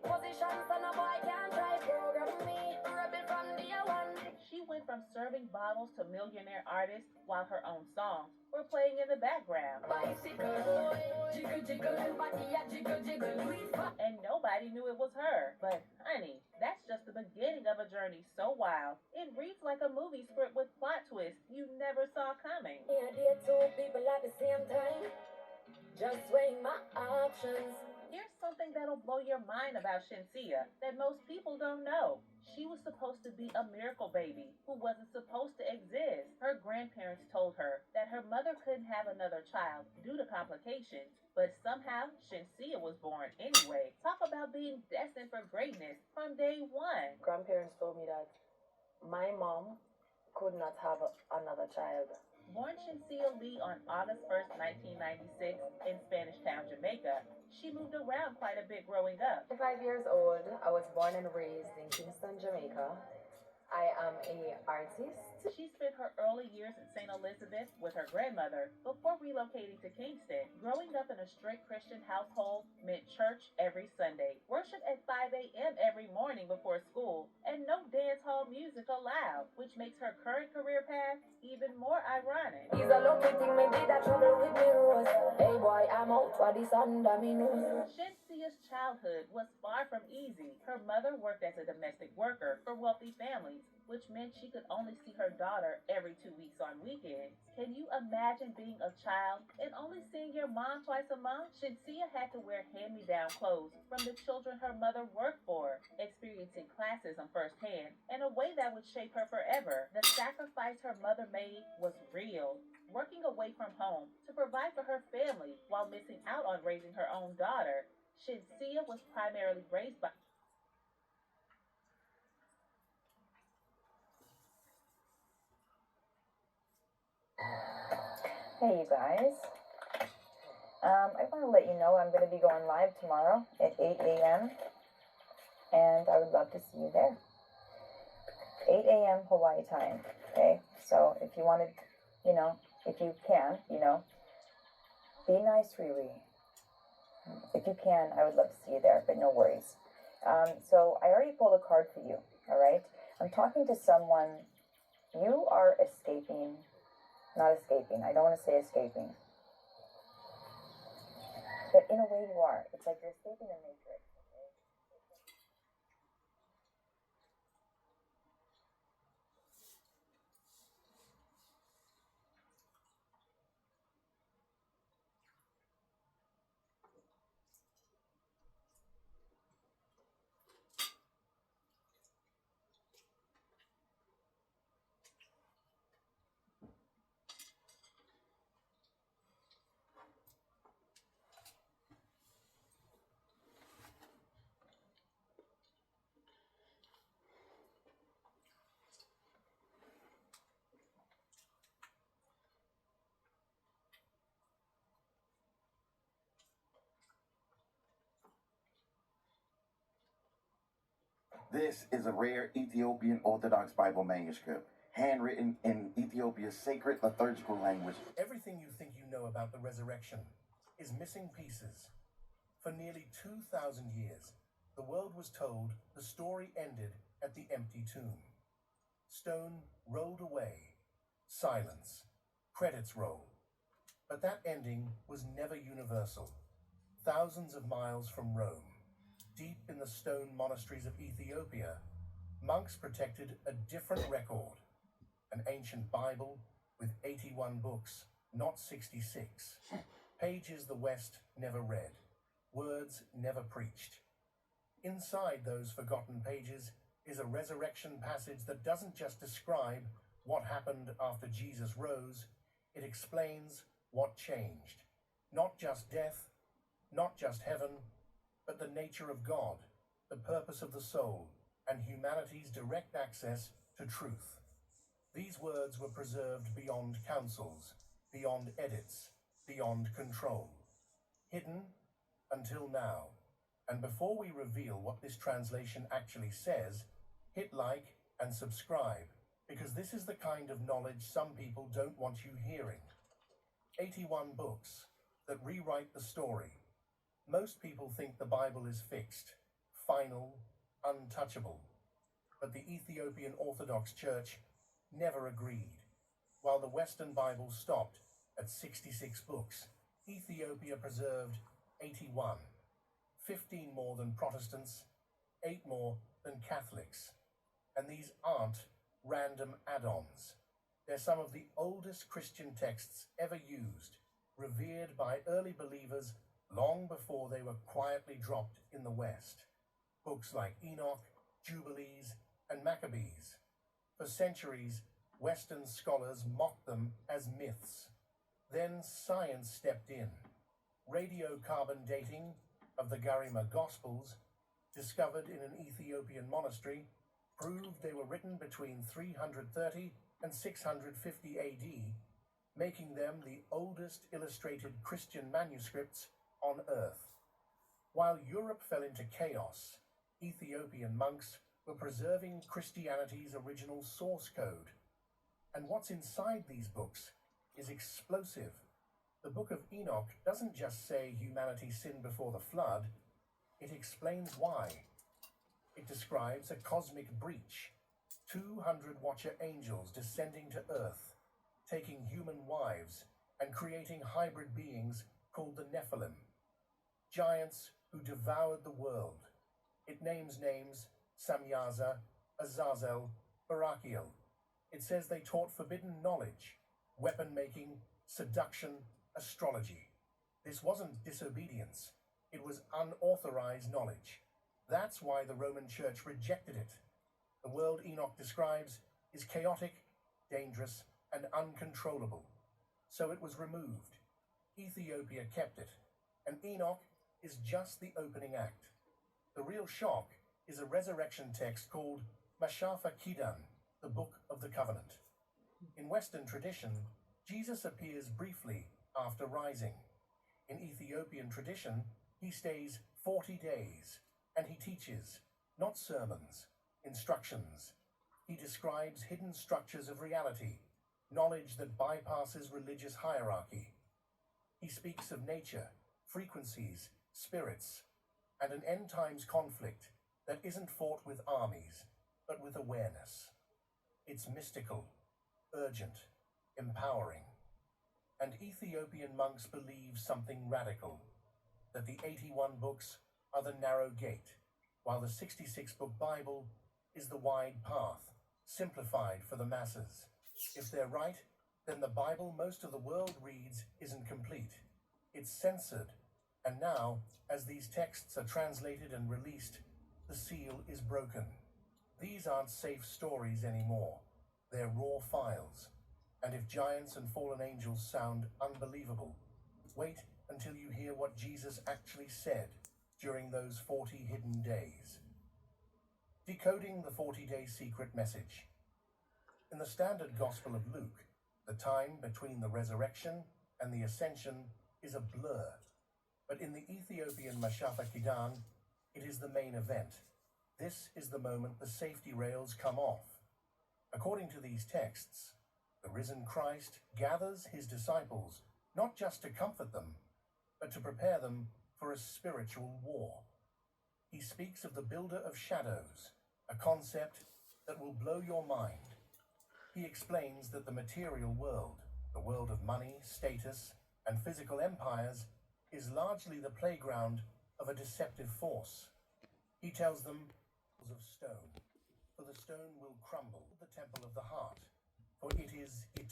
She went from serving bottles to millionaire artists while her own songs were playing in the background. And nobody knew it was her. But honey, that's just the beginning of a journey so wild. It reads like a movie script with plot twists you never saw coming. Yeah, there two people at the same time. Just weighing my options. Here's something that'll blow your mind about Shamsia that most people don't know. She was supposed to be a miracle baby who wasn't supposed to exist. Her grandparents told her that her mother couldn't have another child due to complications, but somehow Shamsia was born anyway. Talk about being destined for greatness from day one. Grandparents told me that my mom could not have another child. Born Shamsia Lee on August 1st, 1996 in Spanish Town, Jamaica, she moved around quite a bit growing up. At 5 years old, I was born and raised in Kingston, Jamaica. I am an artist. She spent her early years in St. Elizabeth with her grandmother before relocating to Kingston. Growing up in a strict Christian household meant church every Sunday, worship at 5 a.m. every morning before school, and no dance hall music allowed, which makes her current career path even more ironic. He's a lucky thing me did that trouble with me rose. Hey boy, I'm out for this under me nose. Shamsia's childhood was far from easy. Her mother worked as a domestic worker for wealthy families, which meant she could only see her daughter every 2 weeks on weekends. Can you imagine being a child and only seeing your mom twice a month? Shamsia had to wear hand-me-down clothes from the children her mother worked for, experiencing classism firsthand in a way that would shape her forever. The sacrifice her mother made was real, working away from home to provide for her family while missing out on raising her own daughter. Shamsia was primarily raised by Hey you guys, I want to let you know I'm going to be going live tomorrow at 8 a.m. and I would love to see you there. 8 a.m. Hawaii time, okay? So if you want to, if you can, be nice, Riri. If you can, I would love to see you there, but no worries. So I already pulled a card for you, all right? I'm talking to someone, you are escaping. Not escaping. I don't want to say escaping. But in a way you are. It's like you're escaping the matrix. This is a rare Ethiopian Orthodox Bible manuscript, handwritten in Ethiopia's sacred liturgical language. Everything you think you know about the resurrection is missing pieces. For nearly 2,000 years, the world was told the story ended at the empty tomb. Stone rolled away, silence, credits roll. But that ending was never universal. Thousands of miles from Rome, deep in the stone monasteries of Ethiopia, monks protected a different record, an ancient Bible with 81 books, not 66, pages the West never read, words never preached. Inside those forgotten pages is a resurrection passage that doesn't just describe what happened after Jesus rose, it explains what changed. Not just death, not just heaven, but the nature of God, the purpose of the soul, and humanity's direct access to truth. These words were preserved beyond councils, beyond edits, beyond control. Hidden until now. And before we reveal what this translation actually says, hit like and subscribe, because this is the kind of knowledge some people don't want you hearing. 81 books that rewrite the story. Most people think the Bible is fixed, final, untouchable. But the Ethiopian Orthodox Church never agreed. While the Western Bible stopped at 66 books, Ethiopia preserved 81, 15 more than Protestants, 8 more than Catholics. And these aren't random add-ons. They're some of the oldest Christian texts ever used, revered by early believers long before they were quietly dropped in the West. Books like Enoch, Jubilees, and Maccabees. For centuries, Western scholars mocked them as myths. Then science stepped in. Radiocarbon dating of the Garima Gospels, discovered in an Ethiopian monastery, proved they were written between 330 and 650 AD, making them the oldest illustrated Christian manuscripts on Earth. While Europe fell into chaos, Ethiopian monks were preserving Christianity's original source code. And what's inside these books is explosive. The Book of Enoch doesn't just say humanity sinned before the flood, it explains why. It describes a cosmic breach, 200 watcher angels descending to Earth, taking human wives and creating hybrid beings called the Nephilim, giants who devoured the world. It names names: Samyaza, Azazel, Barakiel. It says they taught forbidden knowledge, weapon making, seduction, astrology. This wasn't disobedience, it was unauthorized knowledge. That's why the Roman Church rejected it. The world Enoch describes is chaotic, dangerous, and uncontrollable. So it was removed. Ethiopia kept it, and Enoch is just the opening act. The real shock is a resurrection text called Mashafa Kidan, the Book of the Covenant. In Western tradition, Jesus appears briefly after rising. In Ethiopian tradition, he stays 40 days, and he teaches, not sermons, instructions. He describes hidden structures of reality, knowledge that bypasses religious hierarchy. He speaks of nature, frequencies, spirits, and an end times conflict that isn't fought with armies, but with awareness. It's mystical, urgent, empowering. And Ethiopian monks believe something radical, that the 81 books are the narrow gate, while the 66-book Bible is the wide path, simplified for the masses. If they're right, then the Bible most of the world reads isn't complete. It's censored, and now, as these texts are translated and released, the seal is broken. These aren't safe stories anymore. They're raw files. And if giants and fallen angels sound unbelievable, wait until you hear what Jesus actually said during those 40 hidden days. Decoding the 40-day secret message. In the standard Gospel of Luke, the time between the resurrection and the ascension is a blur. But in the Ethiopian Mashafa Kidan, it is the main event. This is the moment the safety rails come off. According to these texts, the risen Christ gathers his disciples not just to comfort them, but to prepare them for a spiritual war. He speaks of the builder of shadows, a concept that will blow your mind. He explains that the material world, the world of money, status, and physical empires, is largely the playground of a deceptive force. He tells them of stone, for the stone will crumble. The temple of the heart, for it is eternal.